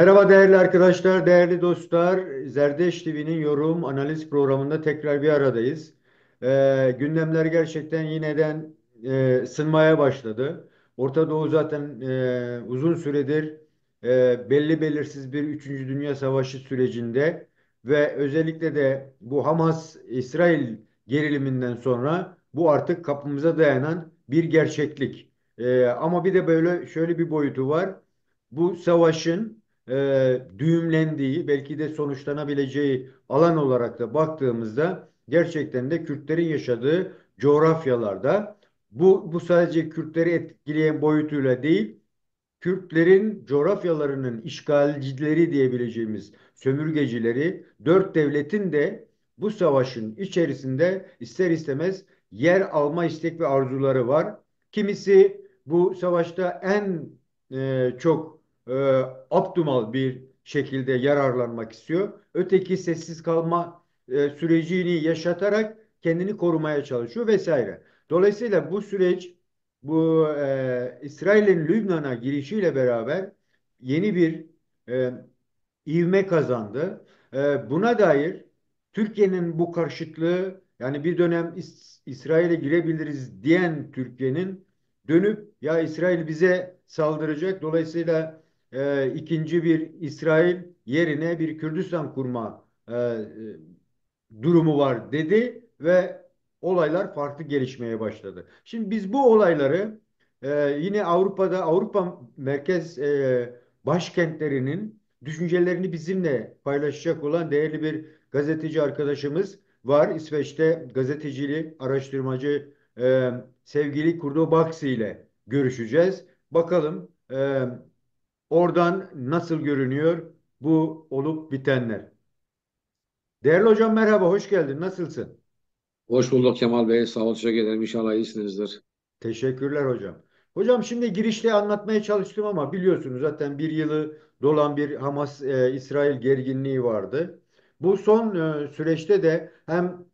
Merhaba değerli arkadaşlar, değerli dostlar. Zerdeş TV'nin yorum analiz programında tekrar bir aradayız. Gündemler gerçekten yineden ısınmaya başladı. Orta Doğu zaten uzun süredir belli belirsiz bir Üçüncü Dünya Savaşı sürecinde ve özellikle de bu Hamas-İsrail geriliminden sonra bu artık kapımıza dayanan bir gerçeklik. Ama bir de böyle şöyle bir boyutu var. Bu savaşın düğümlendiği, belki de sonuçlanabileceği alan olarak da baktığımızda gerçekten de Kürtlerin yaşadığı coğrafyalarda bu sadece Kürtleri etkileyen boyutuyla değil, Kürtlerin coğrafyalarının işgalcileri diyebileceğimiz sömürgecileri, dört devletin de bu savaşın içerisinde ister istemez yer alma istek ve arzuları var. Kimisi bu savaşta en çok optimal bir şekilde yararlanmak istiyor. Öteki sessiz kalma sürecini yaşatarak kendini korumaya çalışıyor vesaire. Dolayısıyla bu süreç bu İsrail'in Lübnan'a girişiyle beraber yeni bir e, ivme kazandı. Buna dair Türkiye'nin bu karşıtlığı yani bir dönem İsrail'e girebiliriz diyen Türkiye'nin dönüp ya İsrail bize saldıracak dolayısıyla ikinci bir İsrail yerine bir Kürdistan kurma durumu var dedi ve olaylar farklı gelişmeye başladı. Şimdi biz bu olayları yine Avrupa merkez başkentlerinin düşüncelerini bizimle paylaşacak olan değerli bir gazeteci arkadaşımız var. İsveç'te gazeteciliği, araştırmacı sevgili Kurdo Baksi ile görüşeceğiz. Bakalım oradan nasıl görünüyor bu olup bitenler. Değerli hocam merhaba, hoş geldin. Nasılsın? Hoş bulduk Kemal Bey. Sağ olun. Teşekkür ederim. İnşallah iyisinizdir. Teşekkürler hocam. Hocam şimdi girişte anlatmaya çalıştım ama biliyorsunuz zaten bir yılı dolan bir Hamas-İsrail gerginliği vardı. Bu son süreçte de hem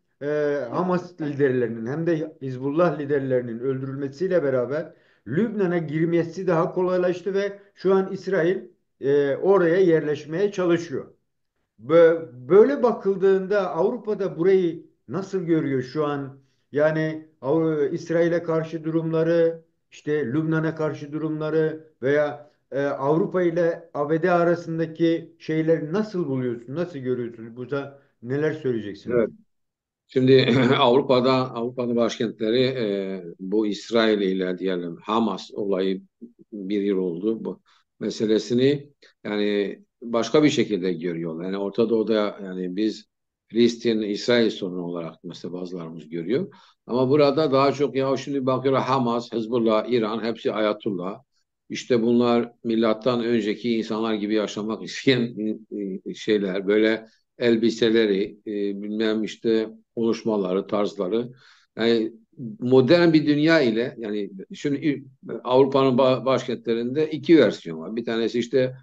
Hamas liderlerinin hem de Hizbullah liderlerinin öldürülmesiyle beraber Lübnan'a girmesi daha kolaylaştı ve şu an İsrail oraya yerleşmeye çalışıyor. Böyle bakıldığında Avrupa'da burayı nasıl görüyor şu an? Yani İsrail'e karşı durumları, işte Lübnan'a karşı durumları veya Avrupa ile ABD arasındaki şeyleri nasıl buluyorsun? Nasıl görüyorsunuz? Burada neler söyleyeceksiniz? Evet. Şimdi Avrupa'nın başkentleri bu İsrail ile diyelim Hamas olayı bir yıl oldu. Bu meselesini yani başka bir şekilde görüyorlar. Yani Orta Doğu'da yani biz Filistin-İsrail sorunu olarak mesela bazılarımız görüyor. Ama burada daha çok ya şimdi bakıyor Hamas, Hezbollah, İran hepsi Ayatullah. İşte bunlar milattan önceki insanlar gibi yaşamak isteyen şeyler böyle elbiseleri, bilmem işte konuşmaları, tarzları. Yani modern bir dünya ile yani şimdi Avrupa'nın başkentlerinde iki versiyon var. Bir tanesi işte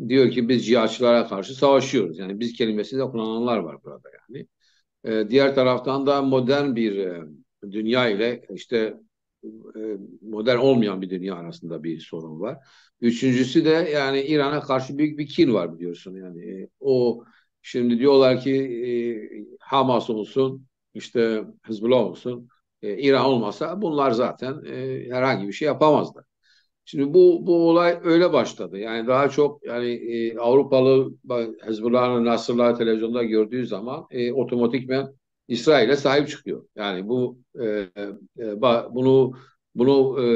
diyor ki biz cihatçılara karşı savaşıyoruz. Yani biz kelimesini de kullananlar var burada yani. Diğer taraftan da modern bir dünya ile işte e, modern olmayan bir dünya arasında bir sorun var. Üçüncüsü de yani İran'a karşı büyük bir kin var biliyorsun. Yani o şimdi diyorlar ki Hamas olsun işte Hizbullah olsun İran olmasa bunlar zaten herhangi bir şey yapamazlar. Şimdi bu olay öyle başladı. Yani daha çok yani Avrupalı Hezbollah'ın Nasrallah televizyonda gördüğü zaman otomatikmen İsrail'e sahip çıkıyor. Yani bunu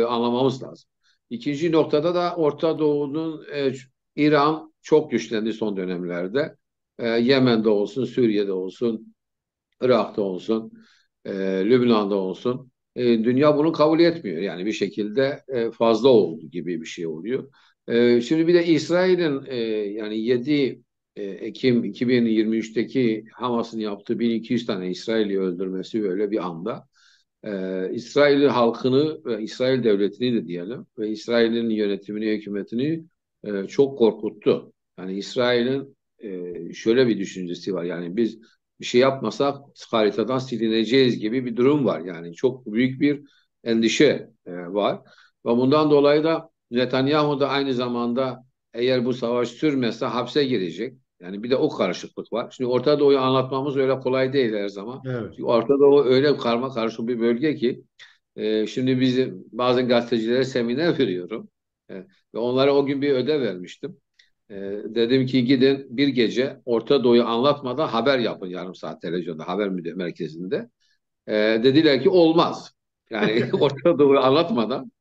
anlamamız lazım. İkinci noktada da Orta Doğu'nun İran çok güçlendi son dönemlerde. Yemen'de olsun, Suriye'de olsun, Irak'ta olsun, e, Lübnan'da olsun. Dünya bunu kabul etmiyor. Yani bir şekilde fazla oldu gibi bir şey oluyor. Şimdi bir de İsrail'in yani 7 Ekim 2023'teki Hamas'ın yaptığı 1200 tane İsrail'i öldürmesi böyle bir anda. İsrail halkını ve İsrail devletini de diyelim ve İsrail'in yönetimini, hükümetini çok korkuttu. Yani İsrail'in şöyle bir düşüncesi var. Yani biz bir şey yapmasak haritadan silineceğiz gibi bir durum var. Yani çok büyük bir endişe var. Ve bundan dolayı da Netanyahu da aynı zamanda eğer bu savaş sürmezse hapse girecek. Yani bir de o karışıklık var. Şimdi Orta Doğu'yu anlatmamız öyle kolay değil her zaman. Evet. Çünkü Orta Doğu öyle karma karışık bir bölge ki şimdi biz bazı gazetecilere seminer veriyorum. E, ve onlara o gün bir ödev vermiştim. E, dedim ki gidin bir gece Orta Doğu'yu anlatmadan haber yapın yarım saat televizyonda, haber merkezinde. Dediler ki olmaz. Yani Orta Doğu'yu anlatmadan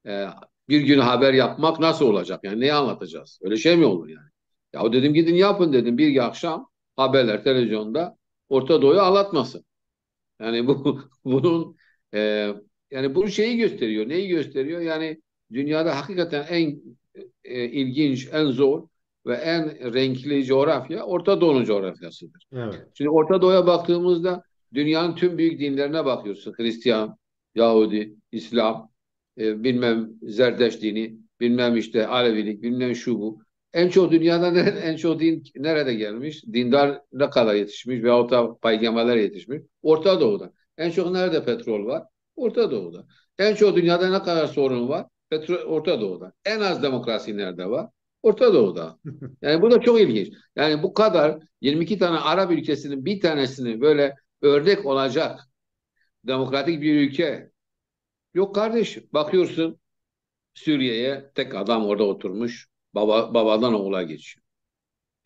e, bir gün haber yapmak nasıl olacak? Yani neyi anlatacağız? Öyle şey mi olur yani? Ya o dedim gidin yapın dedim bir akşam haberler televizyonda Orta Doğu'yu anlatmasın. Yani bunun e, yani bu şeyi gösteriyor. Neyi gösteriyor? Yani dünyada hakikaten en ilginç, en zor ve en renkli coğrafya Orta Doğu'nun coğrafyasıdır. Evet. Şimdi Orta Doğu'ya baktığımızda dünyanın tüm büyük dinlerine bakıyorsun. Hristiyan, Yahudi, İslam, bilmem Zerdeş dini, bilmem işte Alevilik, bilmem şu bu. En çok dünyada en çok din nerede gelmiş? Dindar ne kadar yetişmiş veyahut da peygamberler yetişmiş? Orta Doğu'da. En çok nerede petrol var? Orta Doğu'da. En çok dünyada ne kadar sorun var? Petrol, Orta Doğu'da. En az demokrasi nerede var? Orta Doğu'da. Yani bu da çok ilginç. Yani bu kadar 22 tane Arap ülkesinin bir tanesini böyle örnek olacak demokratik bir ülke yok kardeşim. Bakıyorsun Suriye'ye tek adam orada oturmuş. Babadan oğula geçiyor.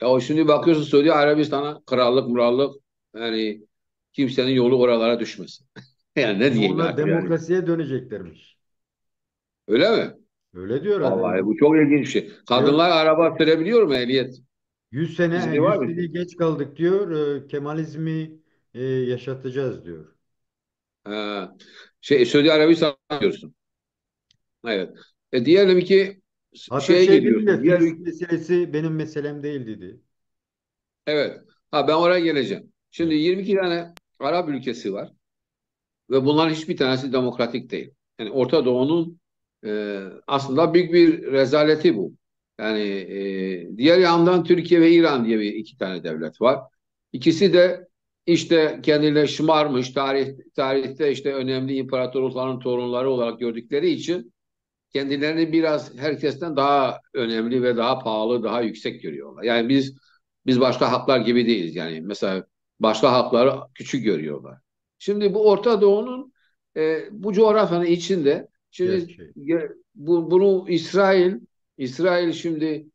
Ya o şimdi bakıyorsun Suudi Arabistan'a krallık murallık yani kimsenin yolu oralara düşmesin. Yani ne Ama diyeyim onlar artık yani. demokrasiye döneceklermiş. Öyle mi? Öyle diyor Vallahi adam. bu çok ilginç bir şey. Diyor Kadınlar araba sürebiliyor mu ehliyet? 100 sene İzni var 100 mı? sene geç kaldık diyor. Kemalizmi yaşatacağız diyor. Ha, Suudi Arabistan diyorsun. Evet. Diyelim ki Hatta şeye şey dedi gidiyorsun. de Filistin meselesi benim meselem değil dedi. Evet. Ha ben oraya geleceğim. Şimdi Evet. 22 tane Arap ülkesi var ve bunların hiçbir tanesi demokratik değil. Yani Orta Doğu'nun aslında büyük bir rezaleti bu. Yani diğer yandan Türkiye ve İran diye bir iki tane devlet var. İkisi de işte kendileri şımarmış tarihte işte önemli imparatorlukların torunları olarak gördükleri için kendilerini biraz herkesten daha önemli ve daha pahalı, daha yüksek görüyorlar. Yani biz başka halklar gibi değiliz. Yani mesela başka halkları küçük görüyorlar. Şimdi bu Orta Doğu'nun bu coğrafyanın içinde şimdi Gerçeği. bunu İsrail şimdi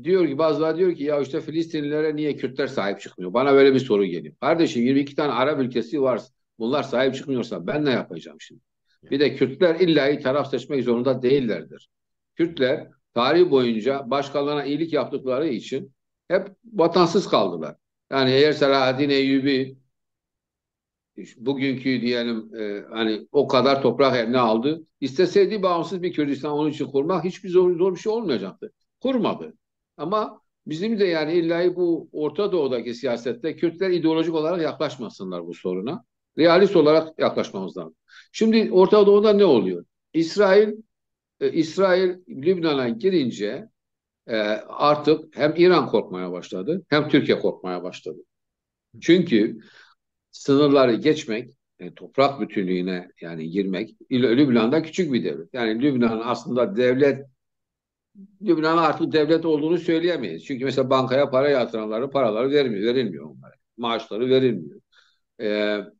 diyor ki bazıları diyor ki ya işte Filistinlilere niye Kürtler sahip çıkmıyor? Bana böyle bir soru geliyor. Kardeşim 22 tane Arap ülkesi var. Bunlar sahip çıkmıyorsa ben ne yapacağım şimdi? Bir de Kürtler illa taraf seçmek zorunda değillerdir. Kürtler tarih boyunca başkalarına iyilik yaptıkları için hep vatansız kaldılar. Yani eğer Selahaddin Eyyubi bugünkü diyelim hani o kadar toprak eline aldı. İsteseydi bağımsız bir Kürdistan onun için kurmak hiçbir zor bir şey olmayacaktı. Kurmadı. Ama bizim de yani illa bu Orta Doğu'daki siyasette Kürtler ideolojik olarak yaklaşmasınlar bu soruna. Realist olarak yaklaşmamız lazım. Şimdi Orta Doğu'da ne oluyor? İsrail Lübnan'a girince artık hem İran korkmaya başladı hem Türkiye korkmaya başladı. Çünkü sınırları geçmek, toprak bütünlüğüne yani girmek, Lübnan'da küçük bir devlet. Yani Lübnan aslında Lübnan artık devlet olduğunu söyleyemeyiz. Çünkü mesela bankaya para yatıranların paraları verilmiyor onlara. Maaşları verilmiyor.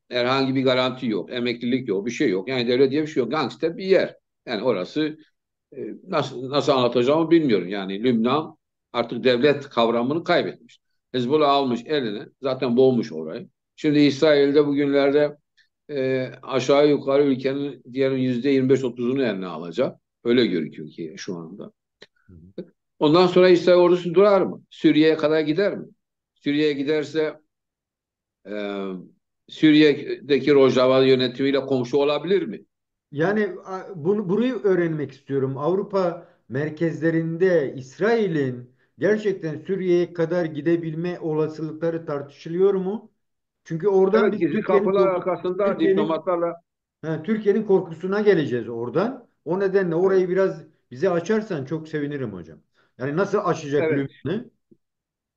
Herhangi bir garanti yok, emeklilik yok, bir şey yok. Yani devlet diye bir şey yok. Gangster bir yer. Yani orası nasıl anlatacağımı bilmiyorum. Yani Lübnan artık devlet kavramını kaybetmiş. Hezbollah almış eline, zaten boğmuş orayı. Şimdi İsrail'de bugünlerde aşağı yukarı ülkenin diğer %25-30'unu eline alacak. Öyle görünüyor ki şu anda. Hı hı. Ondan sonra İsrail ordusu durar mı? Suriye'ye kadar gider mi? Suriye'ye giderse e, Suriye'deki Rojava yönetimiyle komşu olabilir mi? Yani burayı öğrenmek istiyorum. Avrupa merkezlerinde İsrail'in gerçekten Suriye'ye kadar gidebilme olasılıkları tartışılıyor mu? Çünkü oradan Evet, biz gizli kapılar arkasında Türkiye'nin diplomatlarla. Türkiye'nin korkusuna geleceğiz oradan. O nedenle Evet, orayı biraz bize açarsan çok sevinirim hocam. Yani nasıl aşacak evet. Lübnan'ı?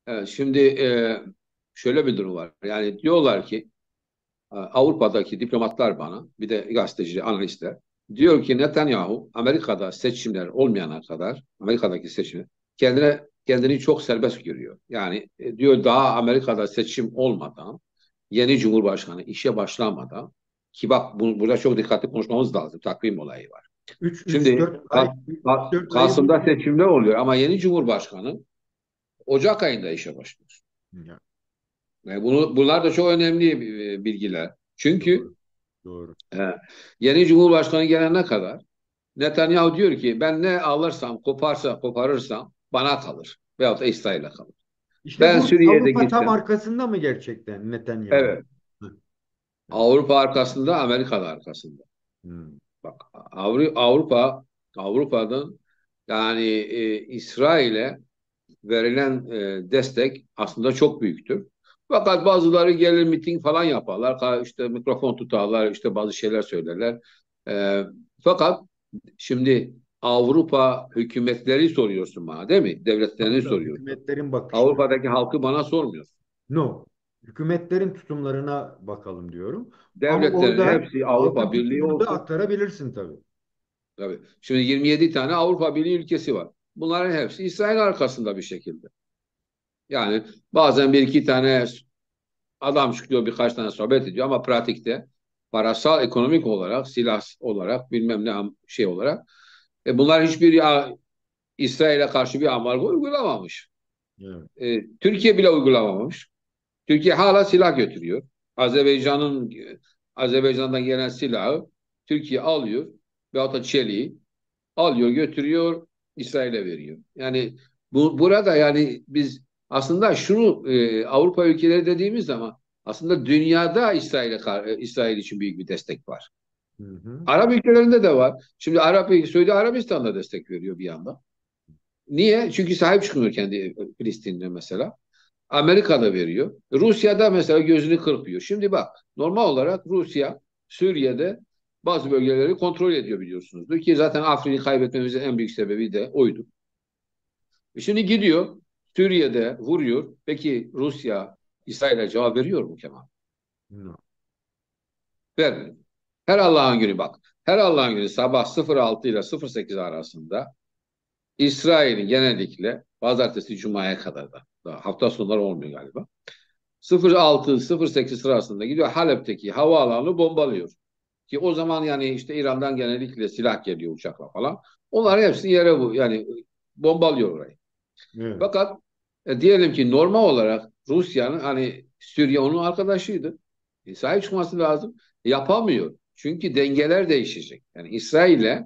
Evet, şimdi şöyle bir durum var. Yani diyorlar ki Avrupa'daki diplomatlar bana, bir de gazeteci, analistler. Diyor ki Netanyahu Amerika'da seçimler olmayana kadar Amerika'daki seçimler kendini çok serbest görüyor. Yani diyor daha Amerika'da seçim olmadan yeni Cumhurbaşkanı işe başlamadan ki bak burada çok dikkatli konuşmamız lazım. Takvim olayı var. Üç Şimdi dört ay 3-4 ayı Kasım'da buluyor. seçimler oluyor ama yeni Cumhurbaşkanı Ocak ayında işe başlıyor. Ya, Bunlar da çok önemli bilgiler. Çünkü doğru. Doğru. e, yeni Cumhurbaşkanı gelene kadar Netanyahu diyor ki ben ne alırsam, koparırsam bana kalır. Veyahut da İsrail'e kalır. İşte Ben burada Suriye'de Avrupa tam gitsem, arkasında mı gerçekten Netanyahu? evet. Hı, evet. Avrupa arkasında, Amerika da arkasında. Hmm. Bak Avrupa'dan yani İsrail'e verilen destek aslında çok büyüktür. Fakat bazıları gelir miting falan yaparlar. İşte mikrofon tutarlar, işte bazı şeyler söylerler. E, fakat şimdi Avrupa hükümetleri soruyorsun bana, değil mi? Tabii Devletlerini tabii soruyorsun. hükümetlerin bakışları. Avrupa'daki halkı bana sormuyorsun. No. Hükümetlerin tutumlarına bakalım diyorum. Ama Devletlerin orada hepsi halkın Avrupa Birliği tutumunu da olsun. aktarabilirsin tabii. Tabii. Şimdi 27 tane Avrupa Birliği ülkesi var. Bunların hepsi İsrail arkasında bir şekilde. Yani bazen bir iki tane adam çıkıyor, birkaç tane sohbet ediyor ama pratikte parasal, ekonomik olarak, silah olarak, bilmem ne şey olarak bunlar hiçbir İsrail'e karşı bir ambargo uygulamamış. Evet. Türkiye bile uygulamamış. Türkiye hala silah götürüyor. Azerbaycan'ın Azerbaycan'dan gelen silahı Türkiye alıyor veyahut da çeliği alıyor, götürüyor, İsrail'e veriyor. Yani burada yani biz aslında şunu Avrupa ülkeleri dediğimiz zaman aslında dünyada İsrail için büyük bir destek var. Hı hı. Arap ülkelerinde de var. Şimdi Suudi Arabistan da destek veriyor bir yandan. Niye? Çünkü sahip çıkmıyor kendi Filistin'de mesela. Amerika da veriyor. Rusya'da mesela gözünü kırpıyor. Şimdi bak normal olarak Rusya Suriye'de bazı bölgeleri kontrol ediyor biliyorsunuz. Ki zaten Afrin'i kaybetmemizin en büyük sebebi de oydu. Şimdi gidiyor Suriye'de vuruyor. Peki Rusya İsrail'e cevap veriyor mu Kemal? No. Vermiyor. Her Allah'ın günü bak. Her Allah'ın günü sabah 06 ile 08 arasında İsrail'in genellikle pazartesi Cuma'ya kadar da daha hafta sonları olmuyor galiba. 06-08 sırasında gidiyor Halep'teki havaalanını bombalıyor. Ki o zaman yani işte İran'dan genellikle silah geliyor uçakla falan. Onların hepsini yere yani bombalıyor orayı. Evet. Fakat diyelim ki normal olarak Rusya'nın hani Suriye onun arkadaşıydı. Sahip çıkması lazım. Yapamıyor. Çünkü dengeler değişecek. Yani İsrail'le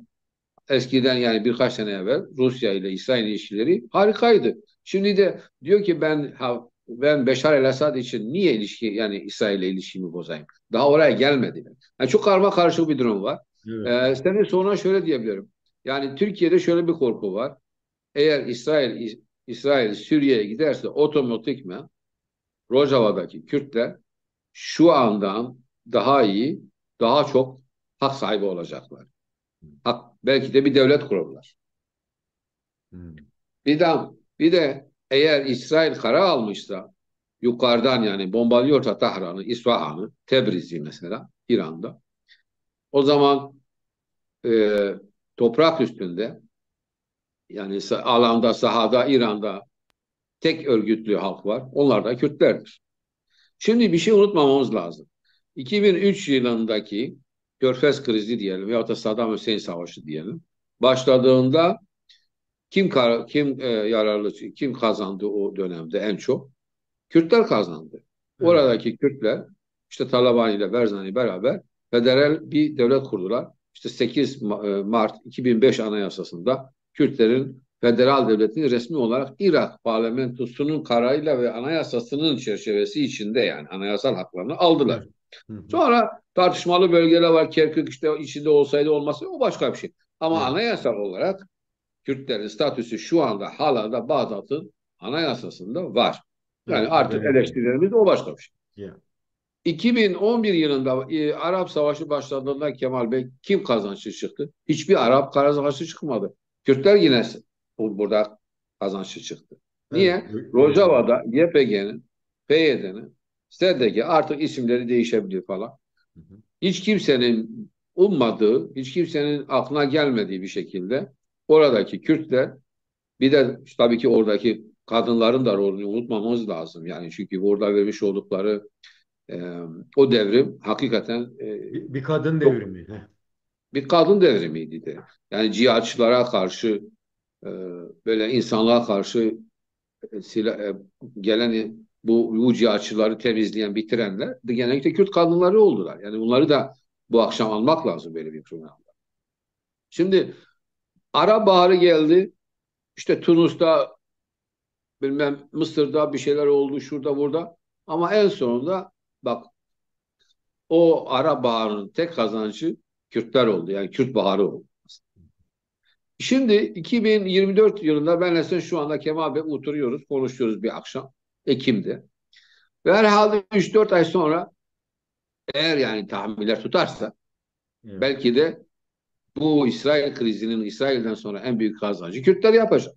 eskiden yani birkaç sene evvel Rusya ile İsrail ilişkileri harikaydı. Şimdi de diyor ki ben Beşar el-Assad için niye yani İsrail ile ilişkimi bozayım? Daha oraya gelmediler. Yani çok karma karışık bir durum var. Evet. Senin sonra şöyle diyebilirim. Yani Türkiye'de şöyle bir korku var. Eğer İsrail Suriye'ye giderse otomatikman Rojava'daki Kürtler şu andan daha iyi, daha çok hak sahibi olacaklar. Belki de bir devlet kurarlar. Hı. Bir de, bir de eğer İsrail kara almışsa yukarıdan yani bombalıyorsa Tahran'ı, İsfahan'ı, Tebriz'i mesela İran'da. O zaman e, toprak üstünde yani alanda, sahada, İran'da tek örgütlü halk var. Onlar da Kürtlerdir. Şimdi bir şey unutmamamız lazım. 2003 yılındaki Körfez krizi diyelim ya da Saddam Hüseyin Savaşı diyelim. Başladığında kim yararlı kim kazandı o dönemde en çok? Kürtler kazandı. Evet. Oradaki Kürtler işte Talabani ile Barzani beraber federal bir devlet kurdular. İşte 8 Mart 2005 Anayasası'nda Kürtlerin federal devletini resmi olarak Irak parlamentosunun kararıyla ve anayasasının çerçevesi içinde yani anayasal haklarını aldılar. Evet. Hı hı. Sonra tartışmalı bölgeler var. Kerkük işte içinde olsaydı olmasa o başka bir şey. Ama Evet. anayasal olarak Kürtlerin statüsü şu anda hala da Bağdat'ın anayasasında var. Yani Evet. artık Madeni devlet. eleştirilerimiz o başka bir şey. Ya. 2011 yılında Arap Savaşı başladığında Kemal Bey kim kazançlı çıktı? Hiçbir Arap kazançlı çıkmadı. Kürtler yine burada kazançlı çıktı. Evet. Niye? Öyle oldu. Rojava'da YPG'nin, PYD'nin, SDG artık isimleri değişebiliyor falan. Hı hı. Hiç kimsenin ummadığı, hiç kimsenin aklına gelmediği bir şekilde oradaki Kürtler, bir de tabii ki oradaki kadınların da rolünü unutmamamız lazım. Yani çünkü orada vermiş oldukları e, o devrim hakikaten Bir kadın çok devrimi. Heh. bir kadın devrimiydi de. Yani cihatçılara karşı, e, böyle insanlığa karşı gelen bu cihatçıları temizleyen, bitirenler de genellikle Kürt kadınları oldular. Yani bunları da bu akşam almak lazım böyle bir programda. Şimdi Arap Baharı geldi. İşte Tunus'ta, bilmem Mısır'da bir şeyler oldu, şurada burada. Ama en sonunda bak, o Arap Baharı'nın tek kazancı Kürtler oldu. Yani Kürt Baharı oldu. Şimdi 2024 yılında benle sen şu anda Kemal Bey oturuyoruz, konuşuyoruz bir akşam. Ekim'de. Ve herhalde 3-4 ay sonra, eğer yani tahminler tutarsa, Evet. belki de bu İsrail krizinin İsrail'den sonra en büyük kazancı Kürtler yapacak.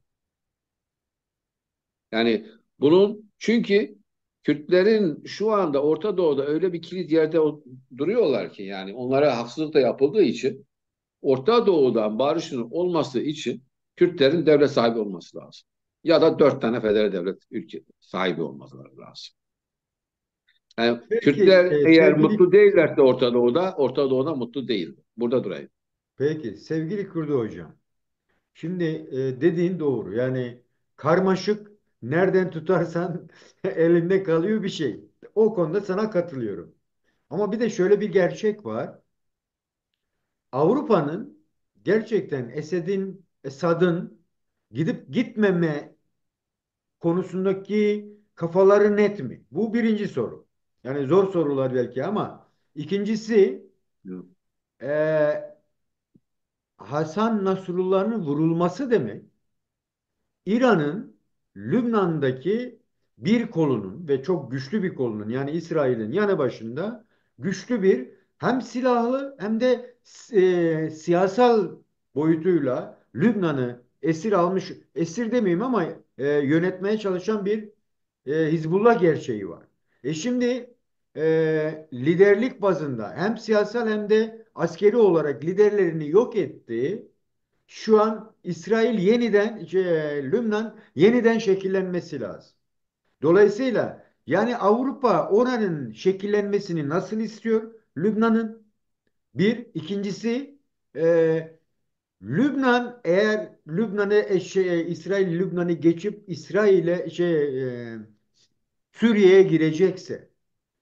Yani bunun, çünkü Kürtlerin şu anda Orta Doğu'da öyle bir kilit yerde duruyorlar ki, yani onlara haksızlık da yapıldığı için, Orta Doğu'dan barışın olması için Kürtlerin devlet sahibi olması lazım. Ya da 4 tane federal devlet ülke sahibi olmaları lazım. Yani Peki Kürtler eğer sevgili mutlu değillerse Orta Doğu'da, Orta Doğu'da mutlu değil. Burada durayım. sevgili Kurdu hocam. Şimdi dediğin doğru. Yani karmaşık nereden tutarsan elinde kalıyor bir şey. O konuda sana katılıyorum. Ama bir de şöyle bir gerçek var. Avrupa'nın gerçekten Esad'ın gidip gitmeme konusundaki kafaları net mi? Bu birinci soru. Yani zor sorular belki ama ikincisi e, Hasan Nasrullah'ın vurulması demek İran'ın Lübnan'daki bir kolunun ve çok güçlü bir kolunun yani İsrail'in yanı başında güçlü bir hem silahlı hem de siyasal boyutuyla Lübnan'ı esir almış, esir demeyeyim ama yönetmeye çalışan bir Hizbullah gerçeği var. Şimdi liderlik bazında hem siyasal hem de askeri olarak liderlerini yok etti. Şu an İsrail yeniden Lübnan yeniden şekillenmesi lazım. Dolayısıyla yani Avrupa oranın şekillenmesini nasıl istiyor? Lübnan'ın bir. İkincisi Lübnan eğer İsrail Lübnan'ı geçip İsrail'e Suriye'ye girecekse.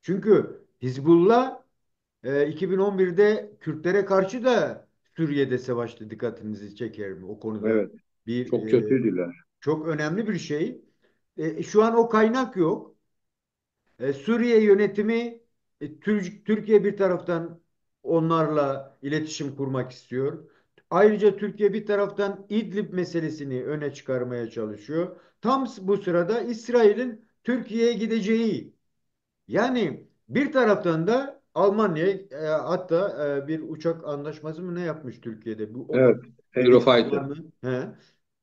Çünkü Hizbullah 2011'de Kürtlere karşı da Suriye'de savaştı, dikkatinizi çekerim o konuda. Evet. Bir Çok kötüydüler. çok önemli bir şey. Şu an o kaynak yok. Suriye yönetimi Türkiye bir taraftan onlarla iletişim kurmak istiyor. Ayrıca Türkiye bir taraftan İdlib meselesini öne çıkarmaya çalışıyor. Tam bu sırada İsrail'in Türkiye'ye gideceği yani bir taraftan da Almanya hatta bir uçak anlaşması mı ne yapmış Türkiye'de? O Evet. konu bilginiz var Eurofighter. mı? He.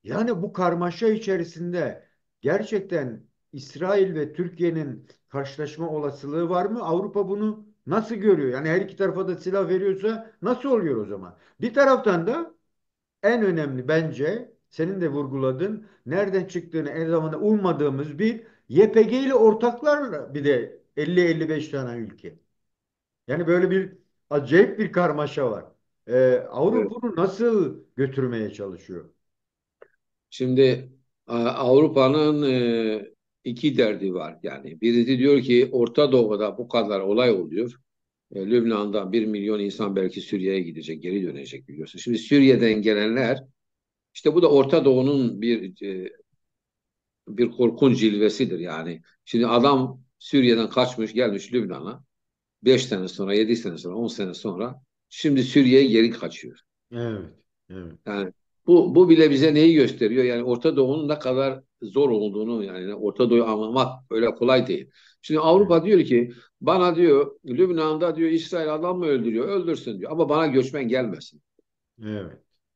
Yani bu karmaşa içerisinde gerçekten İsrail ve Türkiye'nin karşılaşma olasılığı var mı? Avrupa bunu nasıl görüyor? Yani her iki tarafa da silah veriyorsa nasıl oluyor o zaman? Bir taraftan da en önemli bence senin de vurguladın. Nereden çıktığını en zamanda ummadığımız bir YPG ile ortaklarla bir de 50-55 tane ülke. Yani böyle bir acayip bir karmaşa var. Evet. Avrupa bunu nasıl götürmeye çalışıyor? Şimdi Avrupa'nın iki derdi var. Yani birisi diyor ki Orta Doğu'da bu kadar olay oluyor. Lübnan'dan 1 milyon insan belki Suriye'ye gidecek, geri dönecek, biliyorsun. Şimdi Suriye'den gelenler, işte bu da Orta Doğu'nun bir korkunç cilvesidir yani. Şimdi adam Suriye'den kaçmış, gelmiş Lübnan'a. 5 sene sonra, 7 sene sonra, 10 sene sonra şimdi Suriye'ye geri kaçıyor. Evet, evet. Yani bu bile bize neyi gösteriyor? Yani Orta Doğu'nun ne kadar zor olduğunu, yani Orta Doğu'yu anlamak öyle kolay değil. Şimdi Evet, Avrupa diyor ki, bana diyor Lübnan'da diyor İsrail adam mı öldürüyor? Öldürsün diyor. Ama bana göçmen gelmesin. evet,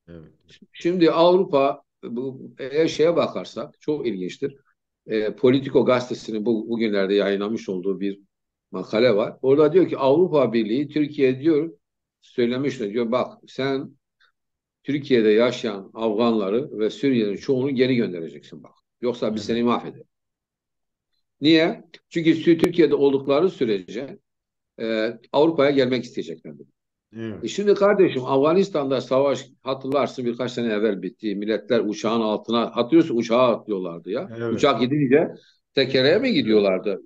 evet. Şimdi Avrupa, bu eğer şeye bakarsak çok ilginçtir. Politico gazetesinin bugünlerde yayınlamış olduğu bir makale var. Orada diyor ki Avrupa Birliği Türkiye diyor söylemişler. Diyor bak sen Türkiye'de yaşayan Afganları ve Suriyelilerin çoğunu geri göndereceksin bak. Yoksa biz Evet. seni mahvederiz. Niye? Çünkü Türkiye'de oldukları sürece Avrupa'ya gelmek isteyeceklerdir. Evet. Şimdi kardeşim Afganistan'da savaş hatırlarsın birkaç sene evvel bitti. Milletler uçağın altına hatırlıyorsun uçağa atlıyorlardı ya. Evet. Uçak gidince tekerleğe mi Evet. gidiyorlardı?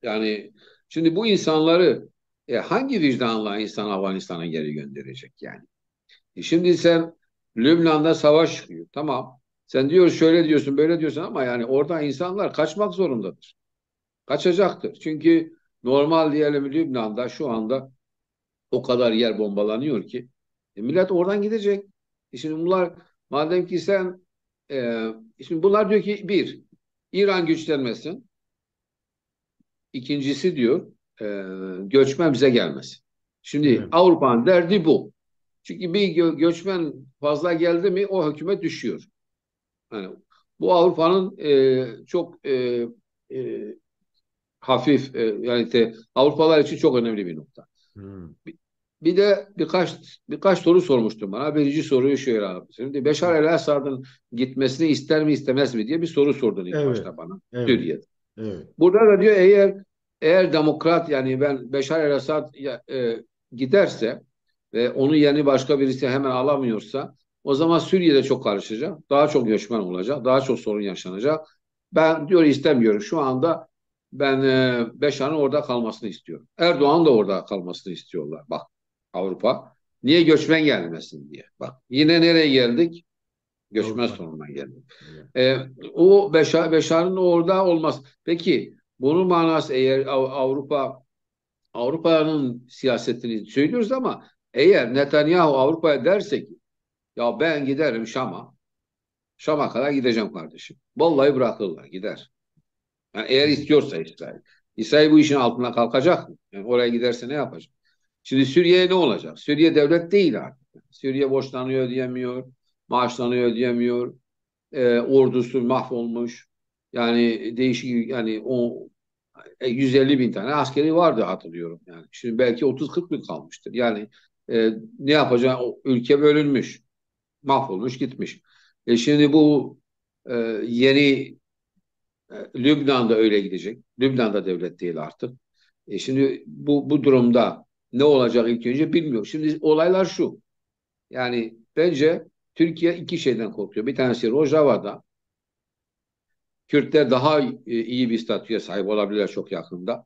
Yani şimdi bu insanları hangi vicdanla insan Afganistan'a geri gönderecek yani? Şimdi sen Lübnan'da savaş çıkıyor. Tamam. Sen diyor şöyle diyorsun böyle diyorsun ama yani orada insanlar kaçmak zorundadır. Kaçacaktır. Çünkü normal diyelim Lübnan'da şu anda o kadar yer bombalanıyor ki millet oradan gidecek. Şimdi bunlar madem ki sen e, şimdi bunlar diyor ki bir İran güçlenmesin. İkincisi diyor göçmen bize gelmesin. Şimdi Evet. Avrupa'nın derdi bu. Çünkü bir göçmen fazla geldi mi o hükümet düşüyor. Yani bu Avrupa'nın çok e, hafif yani Avrupalılar için çok önemli bir nokta. Hmm. Bir de birkaç soru sormuştum bana. Birinci soruyu şöyle abi. Şimdi Beşar el-Esad'ın gitmesini ister mi istemez mi diye bir soru sordun ilk Evet. başta bana. Evet. Suriye'de. Evet. Burada da diyor eğer demokrat yani ben Beşar el-Esad giderse ve onun yerine başka birisi hemen alamıyorsa o zaman Suriye'de çok karışacak. Daha çok göçmen olacak. Daha çok sorun yaşanacak. Ben diyor istemiyorum. Şu anda ben Beşar'ın orada kalmasını istiyorum. Erdoğan da orada kalmasını istiyorlar. Bak Avrupa. Niye göçmen gelmesin diye. Bak yine nereye geldik? Göçmen Avrupa. sorununa geldik. Evet. E, o Beşar'ın orada olmaz. Peki bunun manası eğer Avrupa'nın siyasetini söylüyoruz ama eğer Netanyahu Avrupa'ya derse ki ya ben giderim Şam'a kadar gideceğim kardeşim. Vallahi bırakırlar gider. Yani eğer Evet. istiyorsa İsrail. İsrail bu işin altına kalkacak mı? Yani oraya giderse ne yapacak? Şimdi Suriye ne olacak? Suriye devlet değil artık. Suriye borçlanıyor ödeyemiyor, maaşlanıyor ödeyemiyor, ordusu mahvolmuş. Yani değişik yani 150 bin tane askeri vardı hatırlıyorum yani. Şimdi belki 30-40 bin kalmıştır. Yani ne yapacağı o ülke bölünmüş, mahvolmuş gitmiş. Şimdi bu e, yeni Lübnan'da öyle gidecek. Lübnan'da devlet değil artık. Şimdi bu durumda ne olacak ilk önce bilmiyorum. Şimdi olaylar şu. Yani bence Türkiye iki şeyden korkuyor. Bir tanesi Rojava'da Kürtler daha iyi bir statüye sahip olabilirler çok yakında.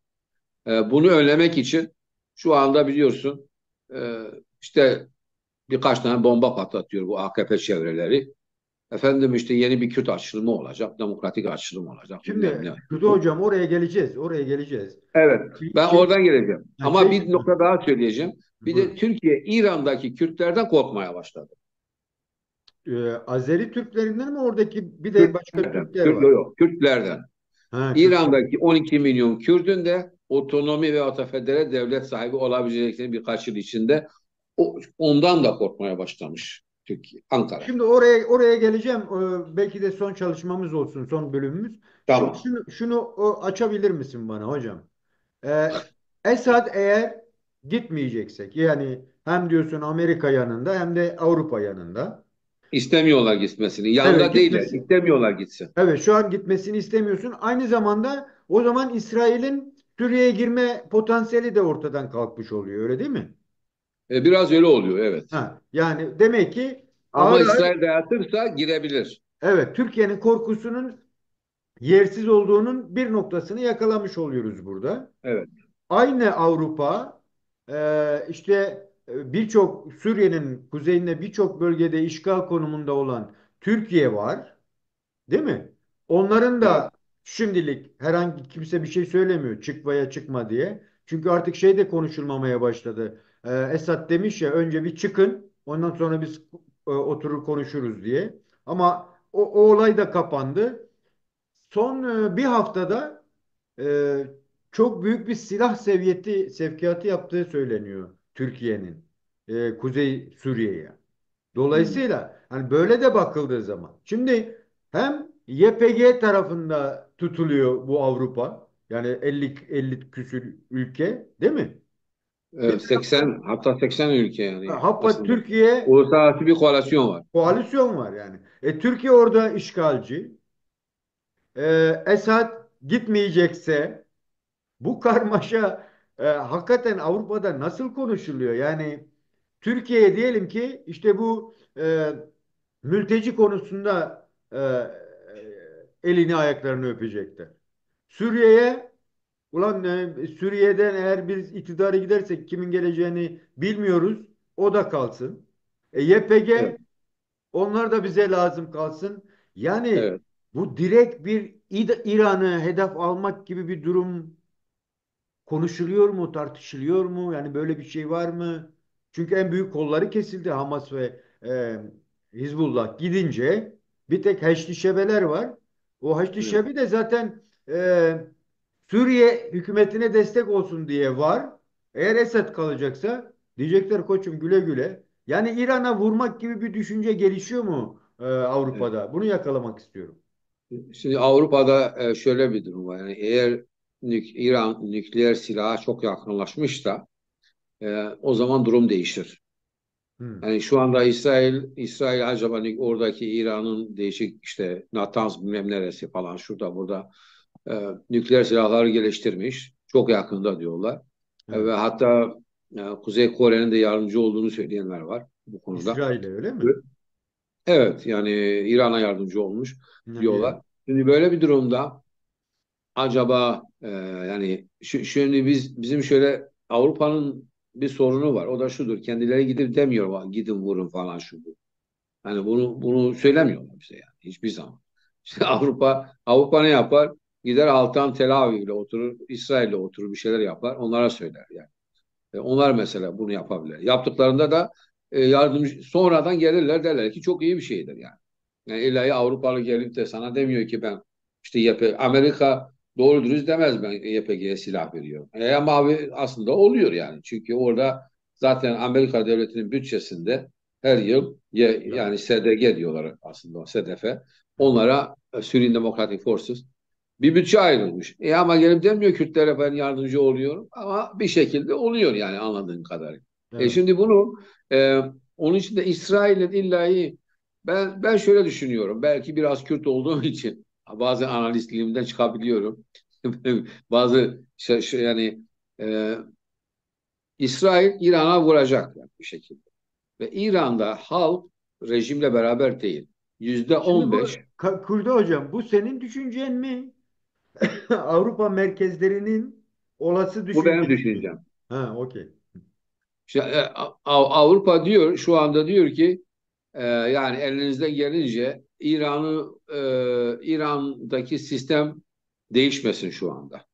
Bunu önlemek için şu anda biliyorsun e, işte birkaç tane bomba patlatıyor bu AKP çevreleri. Efendim işte yeni bir Kürt açılımı olacak, demokratik açılım olacak bilmem Şimdi ne. Kudu Hocam oraya geleceğiz. Oraya geleceğiz. Evet, ben Şey, oradan geleceğim. ha, Ama şey, bir nokta daha söyleyeceğim. Bir de buyurun. Türkiye İran'daki Kürtlerden korkmaya başladı. Azeri Türklerinden mi oradaki bir de başka Kürtlerden, Türkler var? yok, Kürtlerden. Ha, Kürtler. İran'daki 12 milyon Kürt'ün de otonomi ve otofedere devlet sahibi olabileceklerini birkaç yıl içinde ondan da korkmaya başlamış Türkiye, Ankara. Şimdi oraya geleceğim. Belki de son çalışmamız olsun, son bölümümüz. Şimdi Tamam. şunu açabilir misin bana hocam? Esad eğer gitmeyeceksek yani hem diyorsun Amerika yanında hem de Avrupa yanında. İstemiyorlar gitmesini. Evet Yanında değiller. gitmesin. İstemiyorlar gitsin. Evet şu an gitmesini istemiyorsun. Aynı zamanda o zaman İsrail'in Suriye'ye girme potansiyeli de ortadan kalkmış oluyor öyle değil mi? Biraz öyle oluyor evet. Ha, yani demek ki ağır Ama ağır İsrail dayatırsa girebilir. evet Türkiye'nin korkusunun yersiz olduğunun bir noktasını yakalamış oluyoruz burada. Evet. Aynı Avrupa işte birçok Suriye'nin kuzeyinde birçok bölgede işgal konumunda olan Türkiye var, değil mi? Onların Evet. da şimdilik herhangi kimse bir şey söylemiyor çık veya çıkma diye. Çünkü artık şey de konuşulmamaya başladı. Esad demiş ya önce bir çıkın ondan sonra biz oturur konuşuruz diye. Ama o olay da kapandı. Son bir haftada e, çok büyük bir silah sevkiyatı yaptığı söyleniyor Türkiye'nin Kuzey Suriye'ye. Hmm. Dolayısıyla hani böyle de bakıldığı zaman şimdi hem YPG tarafında tutuluyor bu Avrupa yani 50 küsür ülke değil mi? Bir 80 hatta 80 ülke yani Hatta aslında. Türkiye Uluslararası bir koalisyon var. koalisyon var yani. Türkiye orada işgalci. Esad gitmeyecekse bu karmaşa hakikaten Avrupa'da nasıl konuşuluyor? Yani Türkiye'ye diyelim ki işte bu mülteci konusunda elini ayaklarını öpecekler. Suriye'ye ulan Suriye'den eğer biz iktidara gidersek kimin geleceğini bilmiyoruz. O da kalsın. Evet, YPG onlar da bize lazım kalsın. Yani evet, bu direkt bir İran'ı hedef almak gibi bir durum konuşuluyor mu, tartışılıyor mu? Yani böyle bir şey var mı? Çünkü en büyük kolları kesildi Hamas ve Hizbullah gidince bir tek Haçlı Şebeler var. O Haçlı evet. Şebi de zaten Suriye hükümetine destek olsun diye var. Eğer Esed kalacaksa diyecekler koçum güle güle. Yani İran'a vurmak gibi bir düşünce gelişiyor mu Evet. Avrupa'da? Bunu yakalamak istiyorum. Şimdi Avrupa'da şöyle bir durum var. Yani eğer İran nükleer silaha çok yakınlaşmışsa o zaman durum değişir. Hmm. Yani şu anda İsrail acaba oradaki İran'ın değişik işte Natanz bilmem neresi falan şurada burada nükleer silahları geliştirmiş. Çok yakında diyorlar. Ve Evet. hatta Kuzey Kore'nin de yardımcı olduğunu söyleyenler var bu konuda. İsrail'e öyle mi? Evet yani İran'a yardımcı olmuş Hadi ya. diyorlar. Şimdi böyle bir durumda acaba yani şimdi bizim şöyle Avrupa'nın bir sorunu var. O da şudur. Kendileri gidip demiyor gidin vurun falan şu bu. Hani bunu söylemiyorlar bize yani hiçbir zaman. İşte Avrupa ne yapar? Gider Altan Tel Aviv'le oturur, İsrail'le oturur bir şeyler yapar. Onlara söyler yani. Onlar mesela bunu yapabilir. Yaptıklarında da yardımcı sonradan gelirler derler ki çok iyi bir şeydir yani. Yani illa Avrupalı gelip de sana demiyor ki ben işte Amerika doğru dürüst demez ben YPG'ye silah veriyorum. Ama abi aslında oluyor yani. Çünkü orada zaten Amerika devletinin bütçesinde her yıl Ya. yani SDG diyorlar aslında SDF. Hı hı. Onlara Syrian Democratic Forces bir bütçe ayrılmış. Ama gelip demiyor Kürtlere ben yardımcı oluyorum ama bir şekilde oluyor yani anladığım kadarıyla. Evet. Şimdi bunu e, onun için de İsrail'in illahi ben şöyle düşünüyorum. Belki biraz Kürt olduğum için bazı analistliğimden çıkabiliyorum. Bazı yani e, İsrail İran'a vuracak yani bir şekilde. Ve İran'da halk rejimle beraber değil. Yüzde Şimdi on bu beş Kurdo hocam bu senin düşüncen mi? Avrupa merkezlerinin olası bu benim düşüncesi mi? düşüncem. Ha, okey. İşte, Avrupa diyor şu anda diyor ki yani elinizden gelince İran'daki sistem değişmesin şu anda.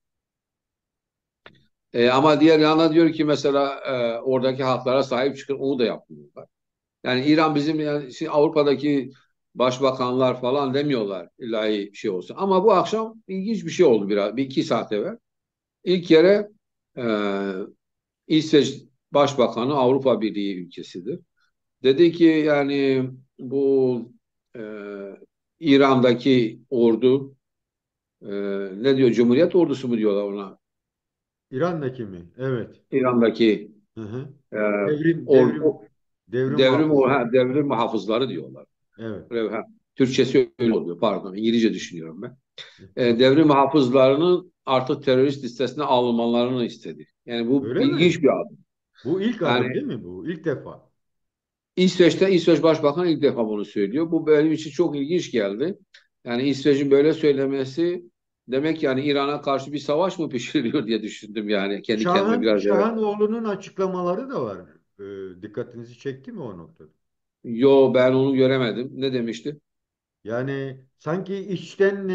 Ama diğer yana diyor ki mesela oradaki haklara sahip çıkın onu da yapmıyorlar. Yani İran bizim yani şimdi Avrupa'daki başbakanlar falan demiyorlar ilahi bir şey olsun. Ama bu akşam ilginç bir şey oldu bir iki saat evvel. İlk kere e, İsveç Başbakanı Avrupa Birliği ülkesidir. Dedi ki yani bu e, İran'daki ordu e, ne diyor Cumhuriyet ordusu mu diyorlar ona? İran'daki mi? Evet. İran'daki Hı hı. e, Devrim or, devrim devrim devrim muhafızları. devrim muhafızları diyorlar. Evet. Ha, Türkçesi öyle oluyor pardon İngilizce düşünüyorum ben. Çok Devrim muhafızlarının artık terörist listesine alınmalarını istedi. Yani bu öyle ilginç mi? bir adım. Bu ilk adım Yani değil mi bu? İlk defa. İsveç Başbakanı ilk defa bunu söylüyor. Bu benim için çok ilginç geldi. Yani İsveç'in böyle söylemesi demek yani İran'a karşı bir savaş mı pişiriliyor diye düşündüm yani kendi kendime biraz evet. Şahanoğlu'nun açıklamaları da var. Dikkatinizi çekti mi o noktada? Yo ben onu göremedim. Ne demişti? Yani sanki içten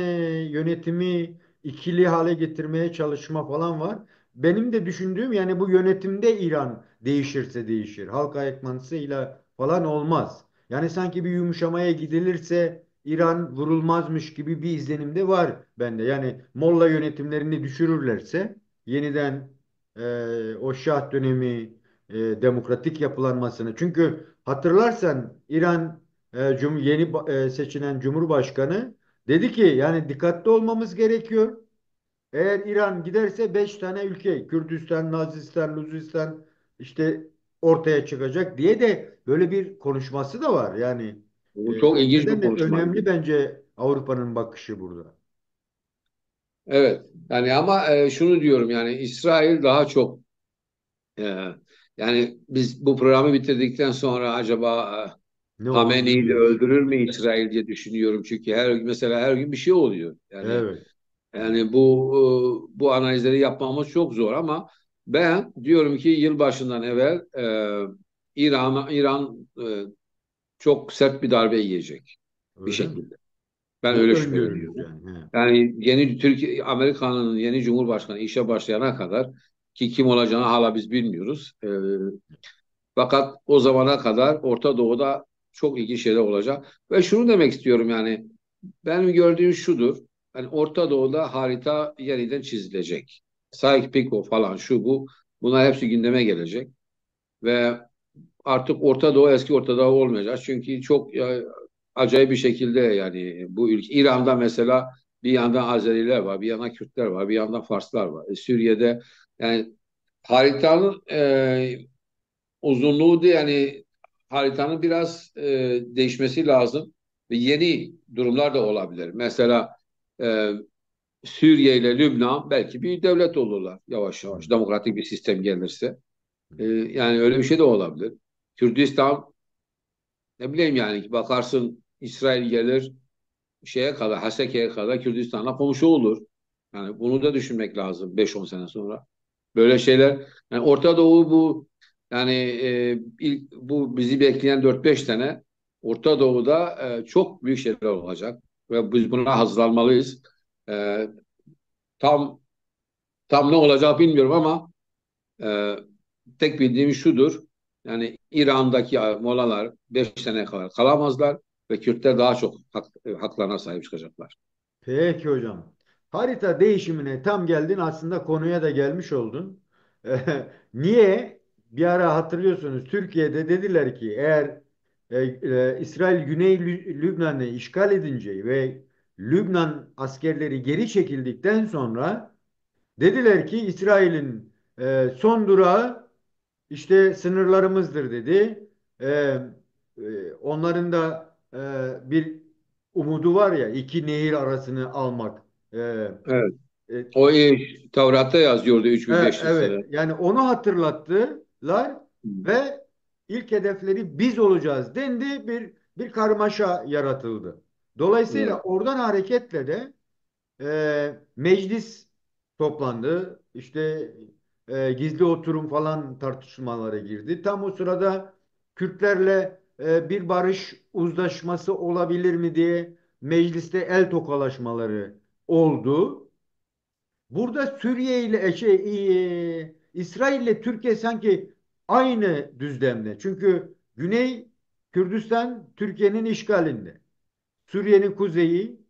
yönetimi ikili hale getirmeye çalışma falan var. Benim de düşündüğüm yani bu yönetimde İran değişirse değişir. Halk ayaklanmasıyla falan olmaz. Yani sanki bir yumuşamaya gidilirse İran vurulmazmış gibi bir izlenim de var bende. Yani Molla yönetimlerini düşürürlerse yeniden o Şah dönemi demokratik yapılanmasını. Çünkü hatırlarsan İran yeni seçilen Cumhurbaşkanı dedi ki yani dikkatli olmamız gerekiyor. Eğer İran giderse 5 tane ülke Kürdistan, Nazistan, Luzistan işte ortaya çıkacak diye de böyle bir konuşması da var. Yani Bu çok o ilginç bir nedenle önemli konuşmaydı. bence Avrupa'nın bakışı burada. Evet. Yani ama şunu diyorum, yani İsrail daha çok e, yani biz bu programı bitirdikten sonra acaba Ne olur Hamene'yi de bilmiyoruz. öldürür mü İsrail diye düşünüyorum. Çünkü mesela her gün bir şey oluyor. Yani Evet. yani bu analizleri yapmamız çok zor ama ben diyorum ki yılbaşından evvel İran çok sert bir darbe yiyecek bir Öyle mi? şekilde. Ben Bu öyle öngörünüz şüpheleniyorum. yani. He. Yani yeni Türkiye, Amerika'nın yeni Cumhurbaşkanı işe başlayana kadar, ki kim olacağını hala biz bilmiyoruz. Fakat o zamana kadar Orta Doğu'da çok ilginç şeyler olacak. Ve şunu demek istiyorum, yani benim gördüğüm şudur. Yani Orta Doğu'da harita yeniden çizilecek. Sykes-Picot falan şu bu. Bunlar hepsi gündeme gelecek. Ve artık Orta Doğu eski Orta Doğu olmayacak. Çünkü çok acayip bir şekilde, yani bu ülke İran'da mesela bir yandan Azeriler var, bir yandan Kürtler var, bir yandan Farslar var. Suriye'de yani haritanın uzunluğu da, yani haritanın biraz değişmesi lazım ve yeni durumlar da olabilir. Mesela e, Suriye ile Lübnan belki bir devlet olurlar yavaş Hı. yavaş, demokratik bir sistem gelirse. Yani öyle bir şey de olabilir. Kürdistan, ne bileyim, yani bakarsın İsrail gelir şeye kadar, Haseke'ye kadar Kürdistan'la komşu olur. Yani bunu da düşünmek lazım 5-10 sene sonra. Böyle şeyler, yani Orta Doğu bu, yani bu bizi bekleyen 4-5 sene Orta Doğu'da çok büyük şeyler olacak ve biz buna hazırlanmalıyız. E, tam tam ne olacak bilmiyorum ama e, tek bildiğim şudur. Yani İran'daki Mollalar 5 sene kadar kalamazlar ve Kürtler daha çok haklarına sahip çıkacaklar. Peki hocam. Harita değişimine tam geldin, aslında konuya da gelmiş oldun. Niye? Bir ara hatırlıyorsunuz, Türkiye'de dediler ki eğer İsrail Güney Lübnan'ı işgal edince ve Lübnan askerleri geri çekildikten sonra dediler ki İsrail'in son durağı işte sınırlarımızdır dedi. Onların da bir umudu var ya, iki nehir arasını almak. E, Evet. e, O Tevrat'ta yazıyordu 3500 sene. evet, yani onu hatırlattılar ve ilk hedefleri biz olacağız dendi, bir karmaşa yaratıldı. Dolayısıyla Evet. oradan hareketle de meclis toplandı. İşte gizli oturum falan tartışmalara girdi. Tam o sırada Kürtlerle bir barış uzlaşması olabilir mi diye mecliste el tokalaşmaları oldu. Burada Suriye ile İsrail ile Türkiye sanki aynı düzlemde. Çünkü Güney Kürdistan Türkiye'nin işgalinde. Suriye'nin kuzeyi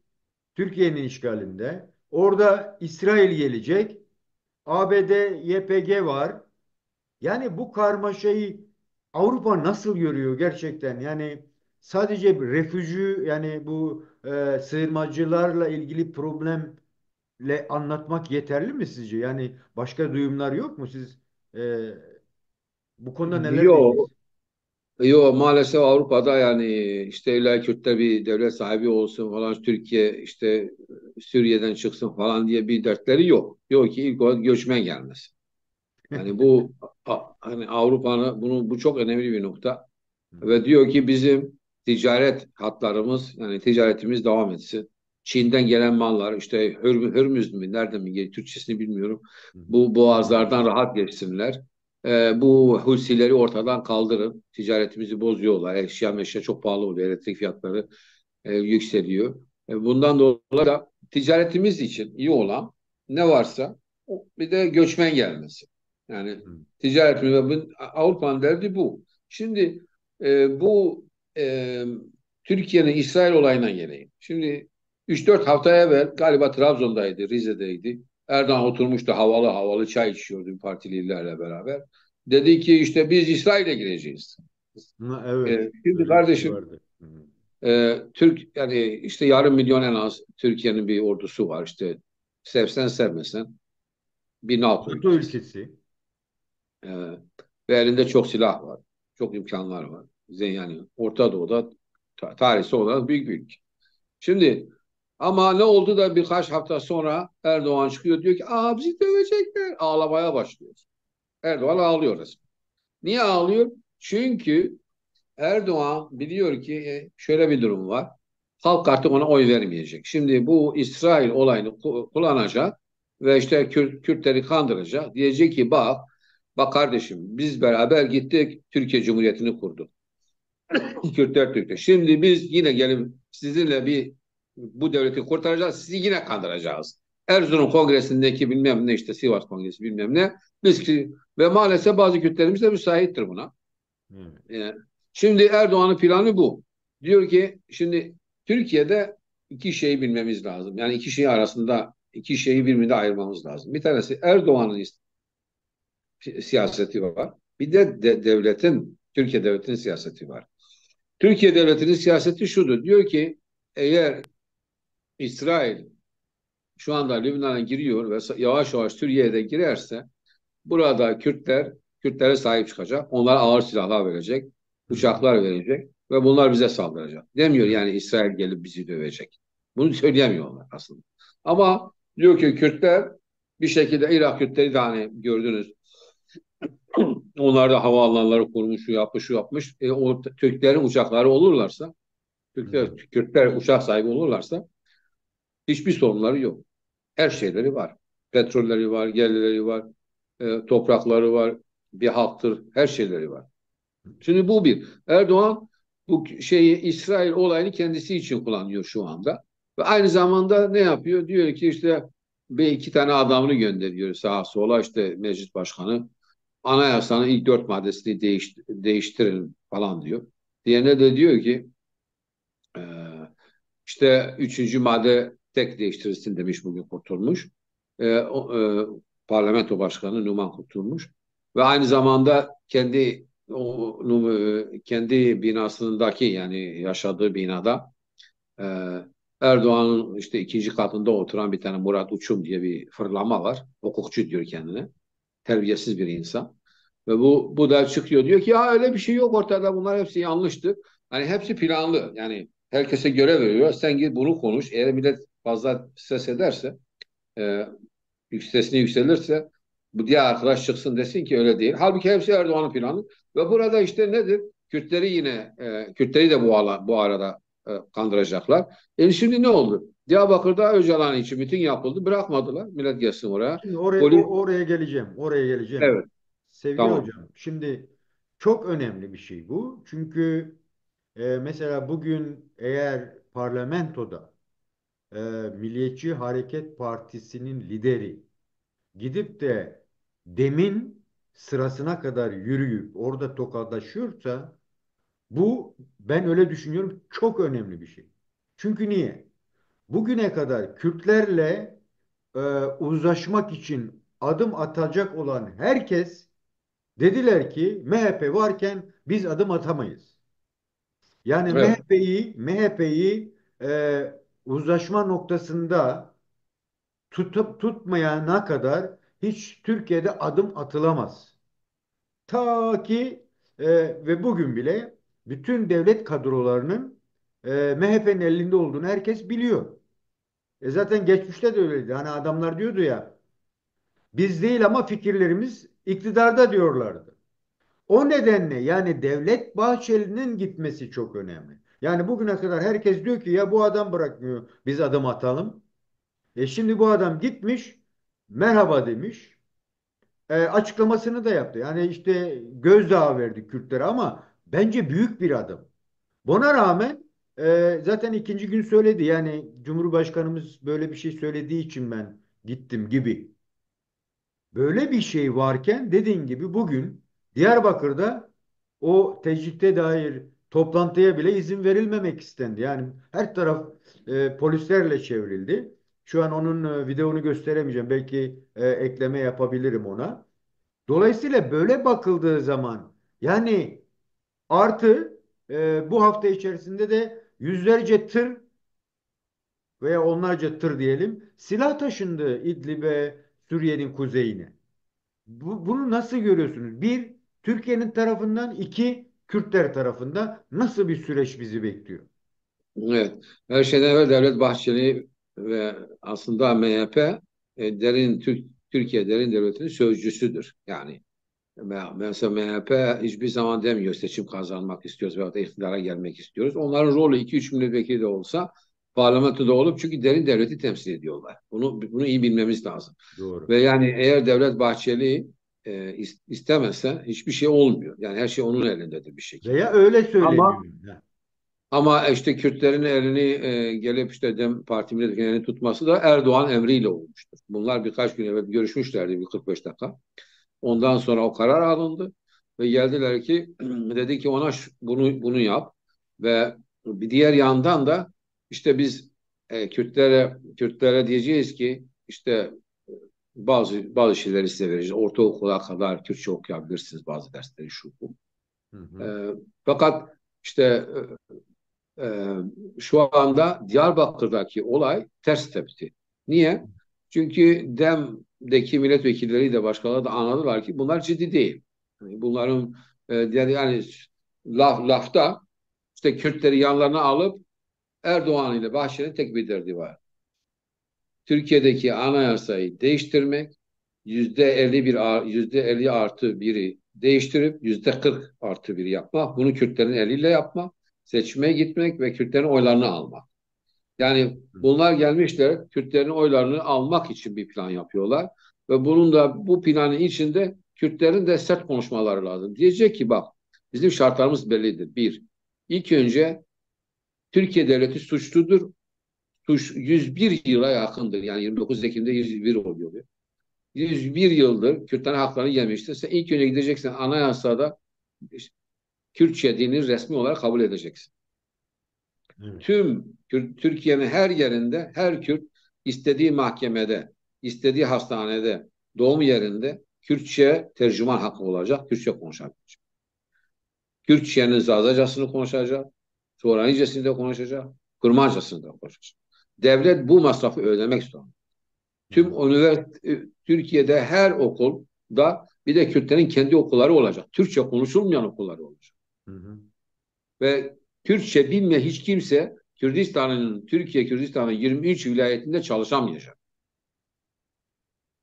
Türkiye'nin işgalinde. Orada İsrail gelecek. ABD, YPG var. Yani bu karmaşayı Avrupa nasıl görüyor gerçekten? Yani sadece bir refüji, yani bu sığınmacılarla ilgili problemle anlatmak yeterli mi sizce? Yani başka duyumlar yok mu? Siz e, bu konuda neler Yok, diyeceksiniz? yok, maalesef Avrupa'da, yani işte illa Kürtler bir devlet sahibi olsun falan, Türkiye işte Suriye'den çıksın falan diye bir dertleri yok. Yok ki ilk olarak göçmen gelmesi. Yani hani Avrupa'nın bu çok önemli bir nokta. Ve diyor ki bizim ticaret hatlarımız, yani ticaretimiz devam etsin. Çin'den gelen mallar işte Hürmüz mü nereden mi geliyor, Türkçesini bilmiyorum. Bu boğazlardan Hormuz. rahat geçsinler. Bu Husileri ortadan kaldırın. Ticaretimizi bozuyorlar. Eşya meşya çok pahalı oluyor. Elektrik fiyatları yükseliyor. Bundan dolayı da ticaretimiz için iyi olan ne varsa bir de göçmen gelmesi. Yani ticaretimiz, Avrupa'nın derdi bu. Şimdi bu e, Türkiye'nin İsrail olayına geleyim. Şimdi 3-4 hafta evvel galiba Trabzon'daydı, Rize'deydi. Erdoğan oturmuştu, havalı havalı çay içiyordu partililerle beraber. Dedi ki işte biz İsrail'e gireceğiz. Ha, evet, Şimdi öyle bir şey kardeşim, vardı. Türk, yani işte yarım milyon en az Türkiye'nin bir ordusu var, işte sevsen sevmesen bir NATO NATO ülkesi. ülkesi. ve elinde çok silah var. Çok imkanlar var. Yani Orta Doğu'da tarihsel olarak büyük bir ülke. Şimdi ama ne oldu da birkaç hafta sonra Erdoğan çıkıyor diyor ki aa bizi dövecekler. Ağlamaya başlıyor. Erdoğan ağlıyor resmen. Niye ağlıyor? Çünkü Erdoğan biliyor ki şöyle bir durum var. Halk artık ona oy vermeyecek. Şimdi bu İsrail olayını kullanacak ve işte Kürtleri kandıracak. Diyecek ki bak kardeşim biz beraber gittik Türkiye Cumhuriyeti'ni kurduk. Kürtler Türkler. Şimdi biz yine gelip sizinle bu devleti kurtaracağız. Sizi yine kandıracağız. Erzurum Kongresi'ndeki bilmem ne işte Sivas Kongresi bilmem ne. Ve maalesef bazı Kürtlerimiz de müsaittir buna. Evet. E, Şimdi Erdoğan'ın planı bu. Diyor ki şimdi Türkiye'de iki şeyi bilmemiz lazım. Yani iki şey arasında iki şeyi birbirine ayırmamız lazım. Bir tanesi Erdoğan'ın siyaseti var. Bir de Türkiye devletinin siyaseti var. Türkiye devletinin siyaseti şudur. Diyor ki eğer İsrail şu anda Lübnan'a giriyor ve yavaş yavaş Suriye'ye de girerse burada Kürtlere sahip çıkacak. Onlara ağır silahlar verecek, Hı hı. uçaklar verecek ve bunlar bize saldıracak. Demiyor yani İsrail gelip bizi dövecek. Bunu söyleyemiyorlar aslında. Ama diyor ki Kürtler bir şekilde Irak Kürtleri de hani gördünüz. Onlar da havaalanları kurmuş, şu yapmış, şu yapmış. O Türklerin uçakları olurlarsa, Hı hı. Kürtler uçak sahibi olurlarsa hiçbir sorunları yok. Her şeyleri var. Petrolleri var, gelirleri var, toprakları var, bir halktır, her şeyleri var. Şimdi bu bir. Erdoğan bu şeyi İsrail olayını kendisi için kullanıyor şu anda. Ve aynı zamanda ne yapıyor? Diyor ki işte bir iki tane adamını gönderiyor sağa sola işte meclis başkanı. Anayasanın ilk dört maddesini değiştirin falan diyor. Diğerine de diyor ki e, işte üçüncü madde tek değiştirilsin demiş bugün Kurtulmuş. Parlamento Başkanı Numan Kurtulmuş. Ve aynı zamanda kendi binasındaki yani yaşadığı binada e, Erdoğan'ın işte ikinci katında oturan bir tane Murat Uçum diye bir fırlama var. Hukukçu diyor kendine. Terbiyesiz bir insan. Ve bu da çıkıyor diyor ki ya öyle bir şey yok ortada bunlar hepsi yanlıştı. Hani hepsi planlı. Yani herkese görev veriyor. Sen git bunu konuş. Eğer millet fazla ses ederse e, sesini yükselirse bu diğer arkadaş çıksın desin ki öyle değil. Halbuki hepsi Erdoğan'ın planı. Ve burada işte nedir? Kürtleri de bu arada kandıracaklar. Şimdi ne oldu? Diyarbakır'da Öcalan için miting yapıldı. Bırakmadılar. Millet gelsin oraya. Şimdi Polis oraya geleceğim. Oraya geleceğim. evet Sevgili tamam. hocam, şimdi çok önemli bir şey bu. Çünkü mesela bugün eğer parlamentoda e, Milliyetçi Hareket Partisi'nin lideri gidip de demin sırasına kadar yürüyüp orada tokalaşıyorsa bu ben öyle düşünüyorum çok önemli bir şey. Çünkü niye? Bugüne kadar Kürtlerle uzlaşmak için adım atacak olan herkes dediler ki MHP varken biz adım atamayız. Yani Evet. MHP'yi uzlaşma noktasında tutup tutmayana kadar hiç Türkiye'de adım atılamaz. Ta ki ve bugün bile bütün devlet kadrolarının MHP'nin elinde olduğunu herkes biliyor. Zaten geçmişte de öyleydi. Hani adamlar diyordu ya biz değil ama fikirlerimiz iktidarda diyorlardı. O nedenle yani Devlet Bahçeli'nin gitmesi çok önemli. Yani bugüne kadar herkes diyor ki ya bu adam bırakmıyor biz adım atalım. Şimdi bu adam gitmiş merhaba demiş. Açıklamasını da yaptı. Yani işte gözdağı verdi Kürtlere ama bence büyük bir adım. Buna rağmen zaten ikinci gün söyledi. Yani Cumhurbaşkanımız böyle bir şey söylediği için ben gittim gibi. Böyle bir şey varken dediğin gibi bugün Diyarbakır'da o tecritte dair toplantıya bile izin verilmemek istendi. Yani her taraf polislerle çevrildi. Şu an onun videonu gösteremeyeceğim. Belki ekleme yapabilirim ona. Dolayısıyla böyle bakıldığı zaman yani artı bu hafta içerisinde de yüzlerce tır veya onlarca tır diyelim silah taşındı İdlib'e, Suriye'nin kuzeyine. Bunu nasıl görüyorsunuz? Bir, Türkiye'nin tarafından, iki, Kürtler tarafında nasıl bir süreç bizi bekliyor? Evet. Her şeyden evvel Devlet Bahçeli ve aslında MHP Türkiye Derin Devleti'nin sözcüsüdür. Yani mesela MHP hiçbir zaman demiyor seçim kazanmak istiyoruz veyahut da iktidara gelmek istiyoruz. Onların rolü iki üç milletvekili de olsa parlamentoda olup çünkü derin devleti temsil ediyorlar. Bunu iyi bilmemiz lazım. Doğru. Ve yani eğer Devlet Bahçeli istemezse hiçbir şey olmuyor. Yani her şey onun elindedir bir Veya şekilde. öyle Ama söyleniyor. ama işte Kürtlerin elini gelip işte Dem Parti milletvekillerinin tutması da Erdoğan emriyle olmuştur. Bunlar birkaç gün evvel görüşmüşlerdi bir 45 dakika. Ondan sonra o karar alındı ve geldiler ki dedi ki ona bunu yap ve bir diğer yandan da işte biz Kürtlere diyeceğiz ki işte bazı şeyleri size vereceğiz. Ortaokula kadar Kürtçe okuyabilirsiniz bazı dersleri şu bu. Hı E, hı. fakat işte ee, şu anda Diyarbakır'daki olay ters tepti. Niye? Çünkü DEM'deki milletvekilleri de başkaları da anladılar ki bunlar ciddi değil. Yani bunların yani lafta işte Kürtleri yanlarına alıp Erdoğan ile Bahçeli'nin tek bir derdi var. Türkiye'deki anayasayı değiştirmek, yüzde 50 artı biri değiştirip %40 artı biri yapmak. Bunu Kürtlerin eliyle yapmak, seçime gitmek ve Kürtlerin oylarını almak. Yani Hı. bunlar gelmişler Kürtlerin oylarını almak için bir plan yapıyorlar. Ve bu planın içinde Kürtlerin de sert konuşmaları lazım. Diyecek ki bak bizim şartlarımız bellidir. Bir, ilk önce Türkiye devleti suçludur. Suç 101 yıla yakındır. Yani 29 Ekim'de 101 oluyor. 101 yıldır Kürtlerin haklarını yemiştir. Sen ilk önce gideceksin anayasada Kürtçe dinini resmi olarak kabul edeceksin. Evet. Tüm Türkiye'nin her yerinde her Kürt istediği mahkemede, istediği hastanede, doğum yerinde Kürtçe tercüman hakkı olacak, Kürtçe konuşabilecek. Kürtçenin Zazacasını konuşacak, Soranicesini de konuşacak, Kurmancasını da konuşacak. Devlet bu masrafı ödemek zorunda. Hı Tüm hı. Türkiye'de her okulda bir de Kürtlerin kendi okulları olacak. Türkçe konuşulmayan okulları olacak. Hı hı. Ve Kürtçe bilmeyen hiç kimse Türkiye Kürdistan'ın 23 vilayetinde çalışamayacak.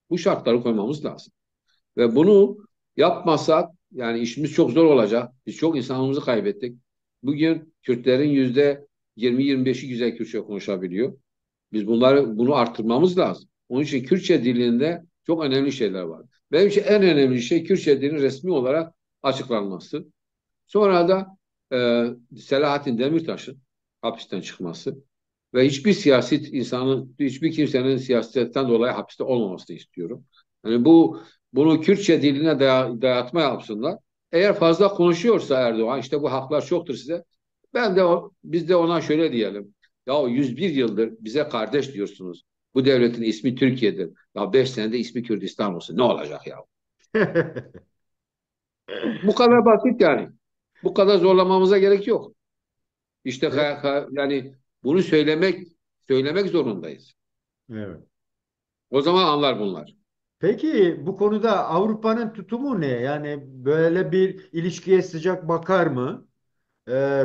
Bu şartları koymamız lazım. Ve bunu yapmasak yani işimiz çok zor olacak. Biz çok insanımızı kaybettik. Bugün Kürtlerin %20-25'i güzel Kürtçe konuşabiliyor. Biz bunu arttırmamız lazım. Onun için Kürtçe dilinde çok önemli şeyler var. Benim için en önemli şey Kürtçe dilinin resmi olarak açıklanması. Sonra da Selahattin Demirtaş'ın hapisten çıkması ve hiçbir kimsenin siyasetten dolayı hapiste olmamasını istiyorum. Yani bunu Kürtçe diline dayatma yapsınlar. Eğer fazla konuşuyorsa Erdoğan işte bu haklar çoktur size. Biz de ona şöyle diyelim. Ya 101 yıldır bize kardeş diyorsunuz. Bu devletin ismi Türkiye'dir. Ya 5 senede ismi Kürdistan olsun. Ne olacak ya? Bu kadar basit yani. Bu kadar zorlamamıza gerek yok. İşte yani bunu söylemek zorundayız. Evet. O zaman anlar bunlar. Peki bu konuda Avrupa'nın tutumu ne? Yani böyle bir ilişkiye sıcak bakar mı?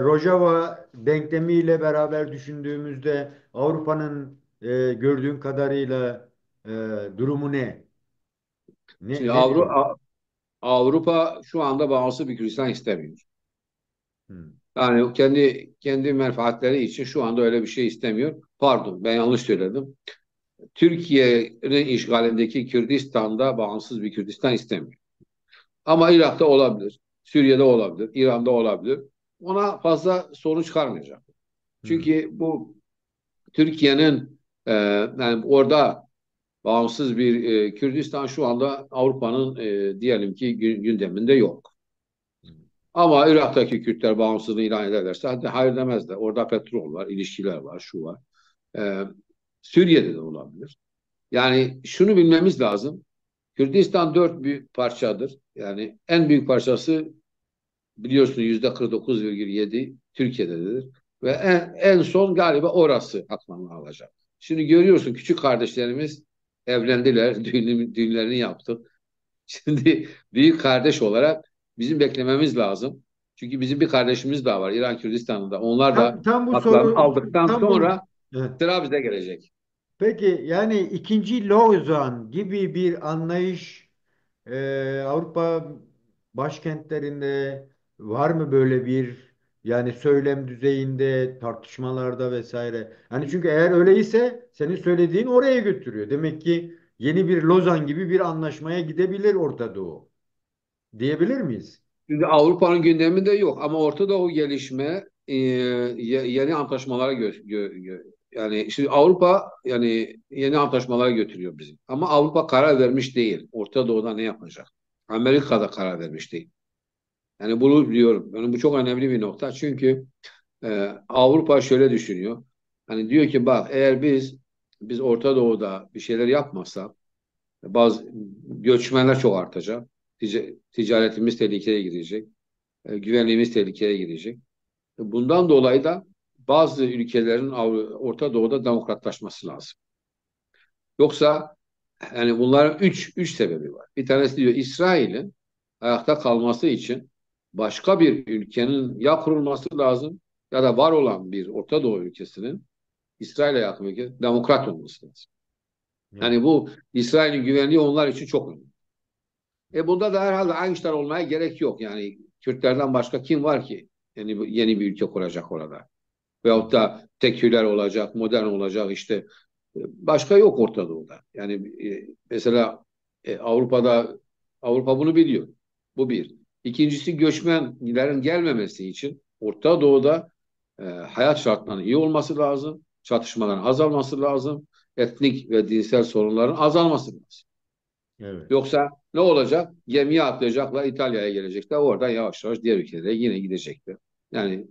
Rojava denklemiyle beraber düşündüğümüzde Avrupa'nın gördüğün kadarıyla e, durumu ne? Şimdi Ne diyor? Avrupa şu anda bağımsız bir Kürdistan istemiyor. Hmm. Yani kendi menfaatleri için şu anda öyle bir şey istemiyor. Pardon, ben yanlış söyledim. Türkiye'nin işgalindeki Kürdistan'da bağımsız bir Kürdistan istemiyor. Ama Irak'ta olabilir, Suriye'de olabilir, İran'da olabilir. Ona fazla sorun çıkarmayacak. Hmm. Çünkü bu Türkiye'nin yani orada bağımsız bir Kürdistan şu anda Avrupa'nın diyelim ki gündeminde yok. Hmm. Ama Irak'taki Kürtler bağımsızlığı ilan ederlerse hadi hayır demezler. Orada petrol var, ilişkiler var, şu var. E, Suriye'de de olabilir. Yani şunu bilmemiz lazım. Kürdistan dört büyük parçadır. Yani en büyük parçası biliyorsun %49,7 Türkiye'dedir. Ve en son galiba orası aklına alacak. Şimdi görüyorsun küçük kardeşlerimiz evlendiler, düğünlerini yaptık. Şimdi büyük kardeş olarak bizim beklememiz lazım. Çünkü bizim bir kardeşimiz daha var İran Kürdistan'da. Onlar da Tam bu haklarını soru aldıktan tam bunu. sonra Evet. sıra bize gelecek. Peki yani ikinci Lozan gibi bir anlayış Avrupa başkentlerinde var mı böyle bir yani söylem düzeyinde tartışmalarda vesaire? Yani çünkü eğer öyleyse senin söylediğin oraya götürüyor. Demek ki yeni bir Lozan gibi bir anlaşmaya gidebilir Orta Doğu. Diyebilir miyiz? Şimdi Avrupa'nın gündeminde yok ama Orta Doğu gelişme yeni antlaşmalara yani şimdi Avrupa yani yeni antlaşmalara götürüyor bizi. Ama Avrupa karar vermiş değil. Orta Doğu'da ne yapacak? Amerika'da karar vermiş değil. Yani bunu diyorum. Yani bu çok önemli bir nokta. Çünkü Avrupa şöyle düşünüyor. Hani diyor ki bak eğer biz Orta Doğu'da bir şeyler yapmazsak bazı göçmenler çok artacak. Ticaretimiz tehlikeye girecek. Güvenliğimiz tehlikeye girecek. Bundan dolayı da bazı ülkelerin Orta Doğu'da demokratlaşması lazım. Yoksa yani bunların üç sebebi var. Bir tanesi diyor İsrail'in ayakta kalması için başka bir ülkenin ya kurulması lazım ya da var olan bir Orta Doğu ülkesinin İsrail'e yakın ülke demokrat olması lazım. Evet. Yani bu İsrail'in güvenliği onlar için çok önemli. Bunda da herhalde Einstein olmaya gerek yok. Yani Kürtlerden başka kim var ki? Yani yeni bir ülke kuracak orada. Veyahut da teküler olacak, modern olacak işte. Başka yok Orta Doğu'da. Yani mesela Avrupa bunu biliyor. Bu bir. İkincisi göçmenlerin gelmemesi için Orta Doğu'da hayat şartlarının iyi olması lazım. Çatışmaların azalması lazım. Etnik ve dinsel sorunların azalması lazım. Evet. Yoksa ne olacak? Gemiye atlayacaklar, İtalya'ya gelecekler. Oradan yavaş yavaş diğer ülkelere yine gidecekler. Yani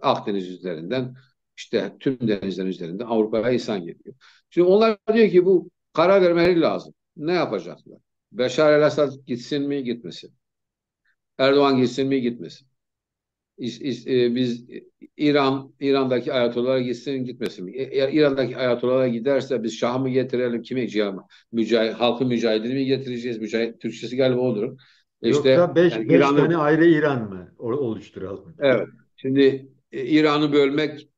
Akdeniz üzerinden işte tüm denizlerin üzerinden Avrupa'ya insan geliyor. Şimdi onlar diyor ki bu karar vermeleri lazım. Ne yapacaklar? Beşar el-Assad gitsin mi gitmesin? Erdoğan gitsin mi gitmesin? Biz İran'daki ayatollah gitsin gitmesin mi? Eğer İran'daki ayatollah giderse biz Şah'ı mı getirelim kimi cihama? Halkı mücahidini mi getireceğiz? Mücahit Türkçesi galiba odur. Yoksa Yani beş İran'ı tane ayrı İran mı oluşturalım? evet. Şimdi İran'ı bölmek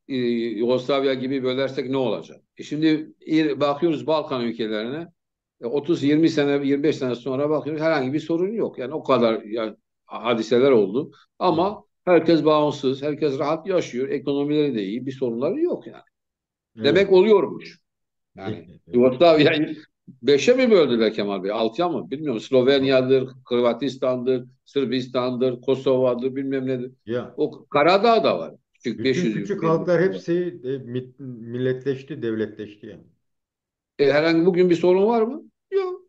Yugoslavya gibi bölersek ne olacak? Şimdi bakıyoruz Balkan ülkelerine 30-20 sene 25 sene sonra bakıyoruz herhangi bir sorun yok. Yani o kadar yani, hadiseler oldu. Evet. Ama herkes bağımsız, herkes rahat yaşıyor. Ekonomileri de iyi, bir sorunları yok yani. Evet. Demek oluyormuş. Yani Yugoslavya'yı beşe mi böldüler Kemal Bey? Altıya mı? Bilmiyorum. Slovenya'dır, Hırvatistan'dır, Sırbistan'dır, Kosova'dır, bilmem nedir. Ya O Karadağ da var. Küçük bütün 500 küçük bin halklar nüfusu var. hepsi milletleşti, devletleşti yani. Herhangi bugün bir sorun var mı? Yok.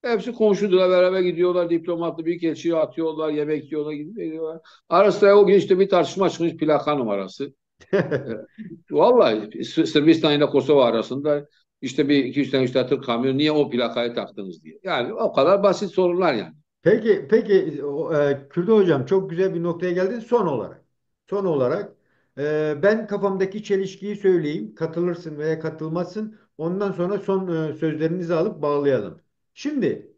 Hepsi komşularla beraber gidiyorlar. Diplomatlı büyükelçiyi atıyorlar. Yemek yiyorlar. Gidiyorlar. Arasında o gün işte bir tartışma çıkmış plaka numarası. E, Vallahi Sırbistan ile Kosova arasında işte bir iki üç tane üç tane tır kamyon niye o plakayı taktınız diye. Yani o kadar basit sorunlar yani. Peki Kürdo Hocam çok güzel bir noktaya geldin. Son olarak ben kafamdaki çelişkiyi söyleyeyim. Katılırsın veya katılmazsın. Ondan sonra son sözlerinizi alıp bağlayalım. Şimdi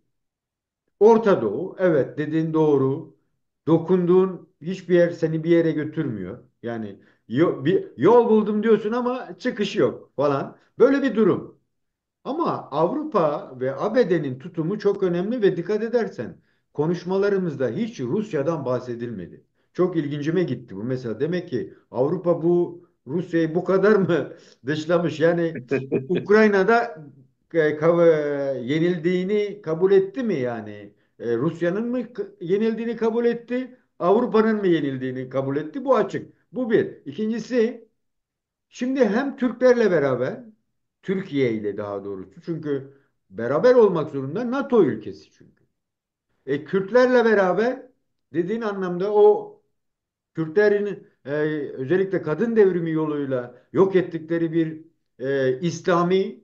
Orta Doğu, evet dediğin doğru. Dokunduğun hiçbir yer seni bir yere götürmüyor. Yani bir yol buldum diyorsun ama çıkış yok falan. Böyle bir durum. Ama Avrupa ve ABD'nin tutumu çok önemli ve dikkat edersen konuşmalarımızda hiç Rusya'dan bahsedilmedi. Çok ilgincime gitti bu mesela. Demek ki Avrupa bu Rusya'yı bu kadar mı dışlamış? Yani Ukrayna'da yenildiğini kabul etti mi yani? Rusya'nın mı yenildiğini kabul etti? Avrupa'nın mı yenildiğini kabul etti? Bu açık. Bu bir. İkincisi şimdi hem Türklerle beraber, Türkiye ile daha doğrusu çünkü beraber olmak zorunda NATO ülkesi çünkü. Kürtlerle beraber dediğin anlamda o Kürtlerin özellikle kadın devrimi yoluyla yok ettikleri bir İslami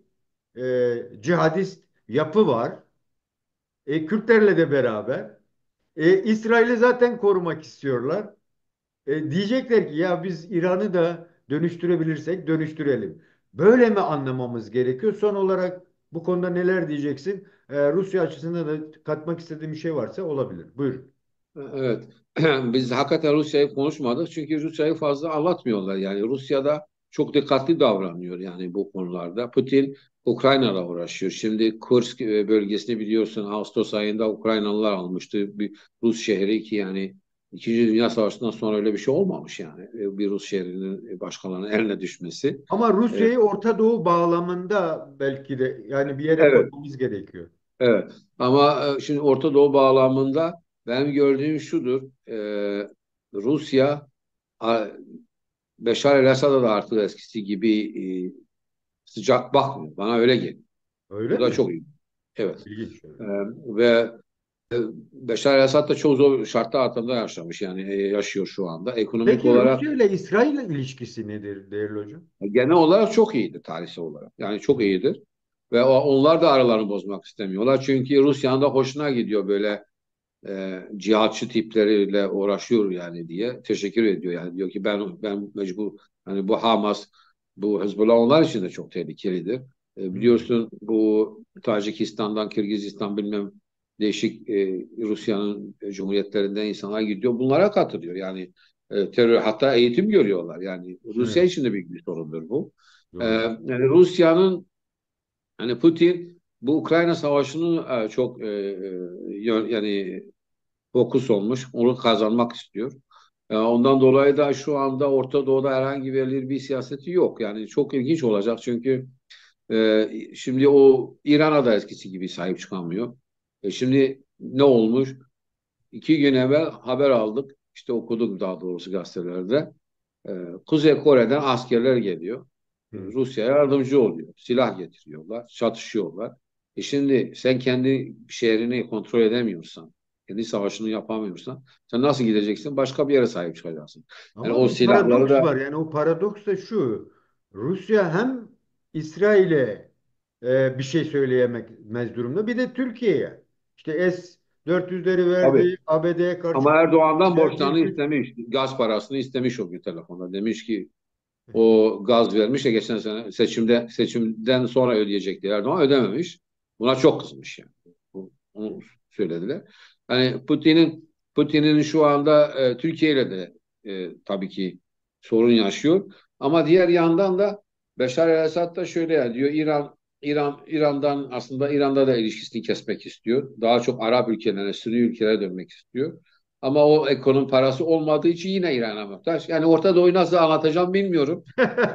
cihadist yapı var. Kürtlerle de beraber. İsrail'i zaten korumak istiyorlar. Diyecekler ki ya biz İran'ı da dönüştürebilirsek dönüştürelim. Böyle mi anlamamız gerekiyor? Son olarak bu konuda neler diyeceksin? Rusya açısından da katmak istediğim bir şey varsa olabilir. Buyur. Evet. Biz hakikaten Rusya'yı konuşmadık çünkü Rusya'yı fazla anlatmıyorlar. Yani Rusya'da çok dikkatli davranıyor yani bu konularda. Putin Ukrayna'la uğraşıyor. Şimdi Kursk bölgesini biliyorsun Ağustos ayında Ukraynalılar almıştı. Bir Rus şehri ki yani İkinci Dünya Savaşı'ndan sonra öyle bir şey olmamış yani. Bir Rus şehrinin başkalarının eline düşmesi. Ama E, Rusya'yı Orta Doğu bağlamında belki de yani bir yere Evet. koymamız gerekiyor. Evet. Ama şimdi Orta Doğu bağlamında benim gördüğüm şudur. Rusya Beşar el-Esad'a da artık eskisi gibi sıcak bakmıyor. Bana öyle geliyor. Öyle Bu da mi? çok iyi. Evet. İlginç. E, ve Beşar el-Esad da çok zor şartlar altında yaşamış. Yani yaşıyor şu anda. Ekonomik Peki olarak Rusya ile İsrail ilişkisi nedir değerli hocam? genel olarak çok iyidir tarihsel olarak. Yani çok Hı. iyidir. Ve onlar da aralarını bozmak istemiyorlar. Çünkü Rusya'nın da hoşuna gidiyor böyle cihatçı tipleriyle uğraşıyor yani diye teşekkür ediyor yani diyor ki ben mecbur hani bu Hamas bu Hezbollah onlar için de çok tehlikelidir. Hı. Biliyorsun bu Tacikistan'dan Kırgızistan bilmem değişik Rusya'nın cumhuriyetlerinden insanlar gidiyor bunlara katılıyor yani terör hatta eğitim görüyorlar yani Rusya Evet, için de büyük bir sorundur bu. doğru. Yani Rusya'nın hani Putin bu Ukrayna Savaşı'nı çok yani fokus olmuş. Onu kazanmak istiyor. Ondan dolayı da şu anda Orta Doğu'da herhangi bir siyaseti yok. Yani çok ilginç olacak çünkü şimdi o İran'a da eskisi gibi sahip çıkamıyor. Şimdi ne olmuş? 2 gün evvel haber aldık. İşte okuduk daha doğrusu gazetelerde. E, Kuzey Kore'den askerler geliyor. Hı. Rusya'ya yardımcı oluyor. Silah getiriyorlar, çatışıyorlar. Şimdi sen kendi şehrini kontrol edemiyorsan, kendi savaşını yapamıyorsan, sen nasıl gideceksin? Başka bir yere sahip çıkacaksın. Yani Ama o bir silahları paradoks da var. Yani o paradoks da şu. Rusya hem İsrail'e bir şey söyleyemez durumda. Bir de Türkiye'ye. İşte S-400'leri tabii. verdi. ABD'ye karşı Ama Erdoğan'dan verdi. borçlarını istemiş. Gaz parasını istemiş o gün telefonda. Demiş ki o gaz vermiş ya geçen sene seçimden sonra ödeyecekti Erdoğan ödememiş. Buna çok kızmış yani. Onu söylediler. Yani Putin'in şu anda Türkiye ile de tabii ki sorun yaşıyor. Ama diğer yandan da Beşar el-Esad da şöyle ya diyor İran'dan aslında İran'da da ilişkisini kesmek istiyor. Daha çok Arap ülkelerine, Sünni ülkelere dönmek istiyor. Ama o ekonomi parası olmadığı için yine İran'a muhtaç. Yani Orta Doğu'yu nasıl anlatacağım bilmiyorum.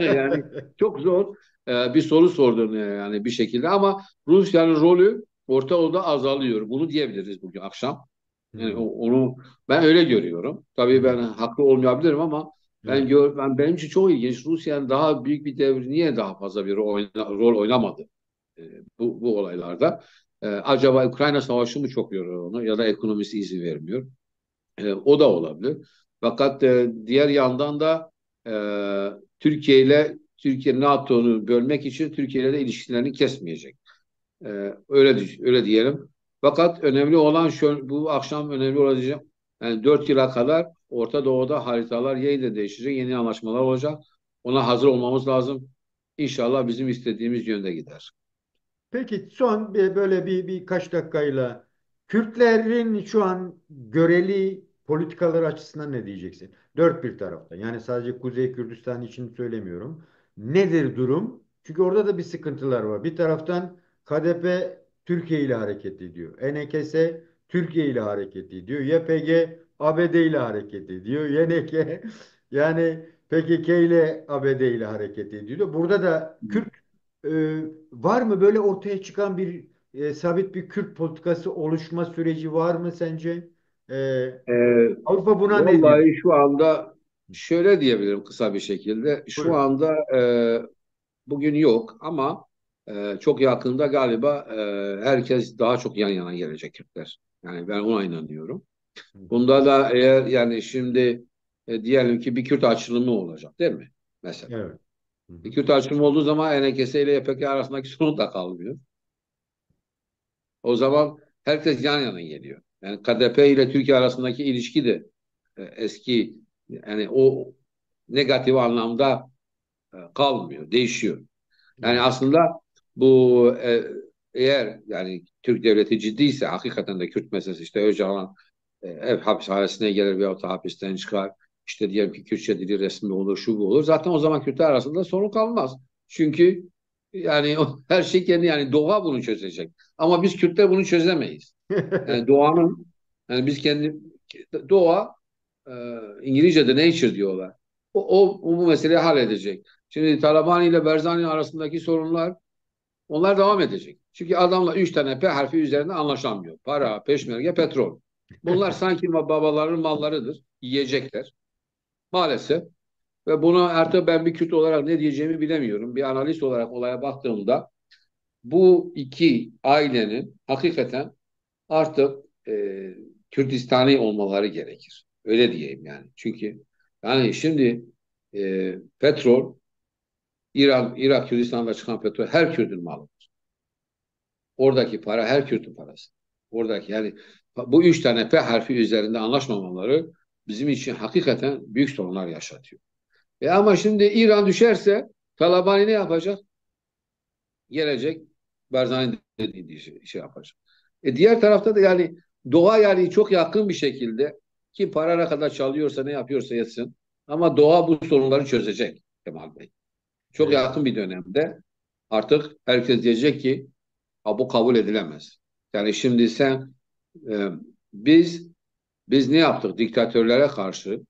Yani çok zor bir soru sordun yani bir şekilde ama Rusya'nın rolü Orta Doğu'da azalıyor. Bunu diyebiliriz bugün akşam. Yani Hmm, onu ben öyle görüyorum. Tabii ben evet, haklı olmayabilirim ama evet. benim için çok ilginç. Rusya'nın daha büyük bir devri niye daha fazla bir rol oynamadı e, bu olaylarda? Acaba Ukrayna Savaşı mı çok yoruyor onu ya da ekonomisi izin vermiyor? O da olabilir. Fakat diğer yandan da e, Türkiye NATO'nu bölmek için Türkiye ile de ilişkilerini kesmeyecek. Öyle diyelim. Fakat önemli olan şu, bu akşam önemli olacak. Yani 4 yıla kadar Orta Doğu'da haritalar yeniden değişecek, yeni anlaşmalar olacak. Ona hazır olmamız lazım. İnşallah bizim istediğimiz yönde gider. Peki son böyle birkaç dakikayla Kürtlerin şu an göreli politikaları açısından ne diyeceksin? Dört bir tarafta. Yani sadece Kuzey Kürdistan için söylemiyorum. Nedir durum? Çünkü orada da bir sıkıntılar var. Bir taraftan KDP Türkiye ile hareket ediyor. ENKS Türkiye ile hareket ediyor. YPG ABD ile hareket ediyor. YNK yani PKK ile ABD ile hareket ediyor. Burada da Kürt var mı böyle ortaya çıkan bir sabit bir Kürt politikası oluşma süreci var mı sence? Avrupa buna ne diyor? Vallahi şu anda şöyle diyebilirim kısa bir şekilde. Şu Buyurun. anda bugün yok ama çok yakında galiba herkes daha çok yan yana gelecek Kürtler. Yani ben ona inanıyorum. Hı hı. Bunda da eğer yani şimdi diyelim ki bir Kürt açılımı olacak değil mi? Mesela. Evet. Hı Bir hı. Kürt açılımı olduğu zaman HDP ile YPG arasındaki sorun da kalmıyor. O zaman herkes yan yana geliyor. Yani KDP ile Türkiye arasındaki ilişki de eski yani o negatif anlamda kalmıyor, değişiyor. Yani Evet. aslında bu eğer yani Türk devleti ciddiyse hakikaten de Kürt meselesi işte Öcalan ev hapishanesine gelir veyahut da hapisten çıkar. İşte diyelim ki Kürtçe dili resmi olur, şu bu olur. Zaten o zaman Kürtler arasında sorun kalmaz. Çünkü yani her şey kendi yani doğa bunu çözecek. Ama biz Kürtler bunu çözemeyiz. Yani doğanın yani biz kendi doğa e, İngilizce'de nature diyorlar. O bu meseleyi halledecek. Şimdi Talabani ile Barzani arasındaki sorunlar onlar devam edecek. Çünkü adamla üç tane P harfi üzerinde anlaşamıyor. Para, peşmerge, petrol. Bunlar sanki babaların mallarıdır. Yiyecekler. Maalesef. Ve bunu artık ben bir Kürt olarak ne diyeceğimi bilemiyorum. Bir analist olarak olaya baktığımda bu iki ailenin hakikaten artık Kürdistan'ı olmaları gerekir. Öyle diyeyim yani. Çünkü yani şimdi petrol, İran, Irak, Kürdistan'da çıkan petrol her Kürt'ün malı. Oradaki para her Kürt'ün parası. Oradaki yani bu üç tane P harfi üzerinde anlaşmamaları bizim için hakikaten büyük sorunlar yaşatıyor. Ama şimdi İran düşerse Talabani ne yapacak? Gelecek Barzani dediği şey yapacak. Diğer tarafta da yani doğa yani çok yakın bir şekilde ki para ne kadar çalıyorsa ne yapıyorsa yetsin. Ama doğa bu sorunları çözecek Kemal Bey. Çok Evet. yakın bir dönemde artık herkes diyecek ki bu kabul edilemez. Yani şimdi sen e, biz biz ne yaptık? Diktatörlere karşı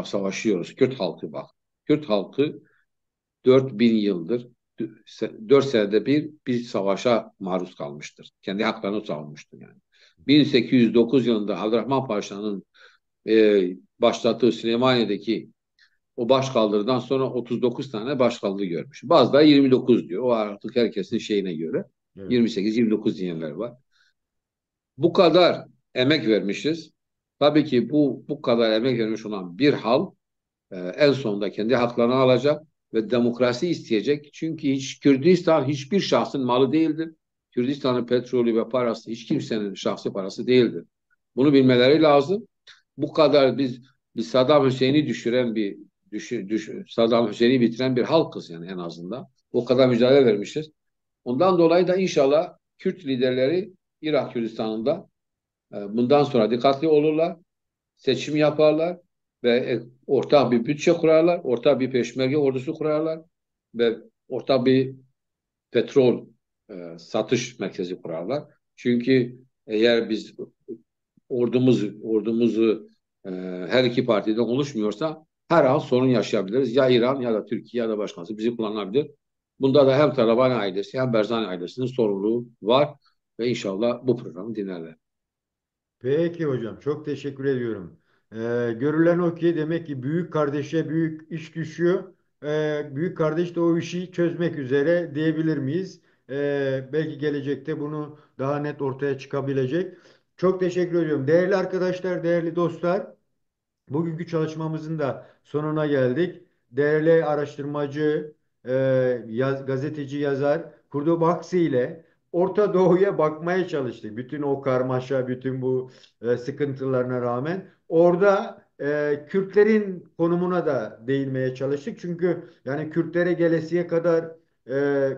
savaşıyoruz. Kürt halkı bak. Kürt halkı 4000 yıldır 4 senede bir savaşa maruz kalmıştır. Kendi haklarını savunmuştur yani. 1809 yılında Abdurrahman Paşa'nın başlattığı Süleymaniye'deki o başkaldırıdan sonra 39 tane başkaldırı görmüş. Bazıları 29 diyor. O artık herkesin şeyine göre. Evet. 28-29 diyenler var. Bu kadar emek vermişiz. Tabii ki bu kadar emek vermiş olan bir hal en sonunda kendi haklarını alacak ve demokrasi isteyecek. Çünkü Kürdistan hiçbir şahsın malı değildir. Kürdistan'ın petrolü ve parası hiç kimsenin şahsi parası değildir. Bunu bilmeleri lazım. Bu kadar biz Saddam Hüseyin'i düşüren Saddam Hüseyin'i bitiren bir halkız yani en azından. O kadar mücadele vermişiz. Ondan dolayı da inşallah Kürt liderleri Irak Kürdistan'ında bundan sonra dikkatli olurlar, seçim yaparlar ve ortak bir bütçe kurarlar, ortak bir peşmerge ordusu kurarlar ve ortak bir petrol satış merkezi kurarlar. Çünkü eğer biz ordumuzu her iki partiden oluşmuyorsa her an sorun yaşayabiliriz. Ya İran ya da Türkiye ya da başkası bizi kullanabilir. Bunda da hem Talabani ailesi hem Barzani ailesinin sorumluluğu var ve inşallah bu programı dinlerler. Peki hocam, çok teşekkür ediyorum. Görülen o ki demek ki büyük kardeşe büyük iş düşüyor. Büyük kardeş de o işi çözmek üzere diyebilir miyiz? Belki gelecekte bunu daha net ortaya çıkabilecek. Çok teşekkür ediyorum. Değerli arkadaşlar, değerli dostlar. Bugünkü çalışmamızın da sonuna geldik. Değerli araştırmacı, e, gazeteci, yazar Kurdo Baksı ile Orta Doğu'ya bakmaya çalıştık. Bütün o karmaşa, bütün bu sıkıntılarına rağmen. Orada Kürtlerin konumuna da değinmeye çalıştık. Çünkü yani Kürtlere gelesiye kadar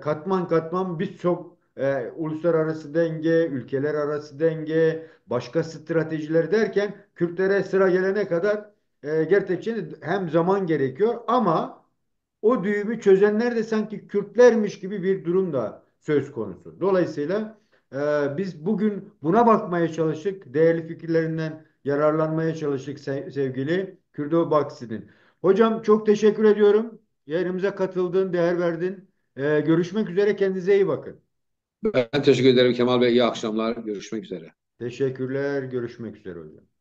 katman katman birçok uluslararası denge, ülkeler arası denge, başka stratejiler derken Kürtlere sıra gelene kadar gerçekten hem zaman gerekiyor ama o düğümü çözenler de sanki Kürtlermiş gibi bir durum da söz konusu. Dolayısıyla biz bugün buna bakmaya çalıştık. Değerli fikirlerinden yararlanmaya çalıştık sevgili Kürdo Baksi'nin. Hocam çok teşekkür ediyorum. Yayınımıza katıldın, değer verdin. Görüşmek üzere. Kendinize iyi bakın. Ben teşekkür ederim Kemal Bey. İyi akşamlar. Görüşmek üzere. Teşekkürler. Görüşmek üzere hocam.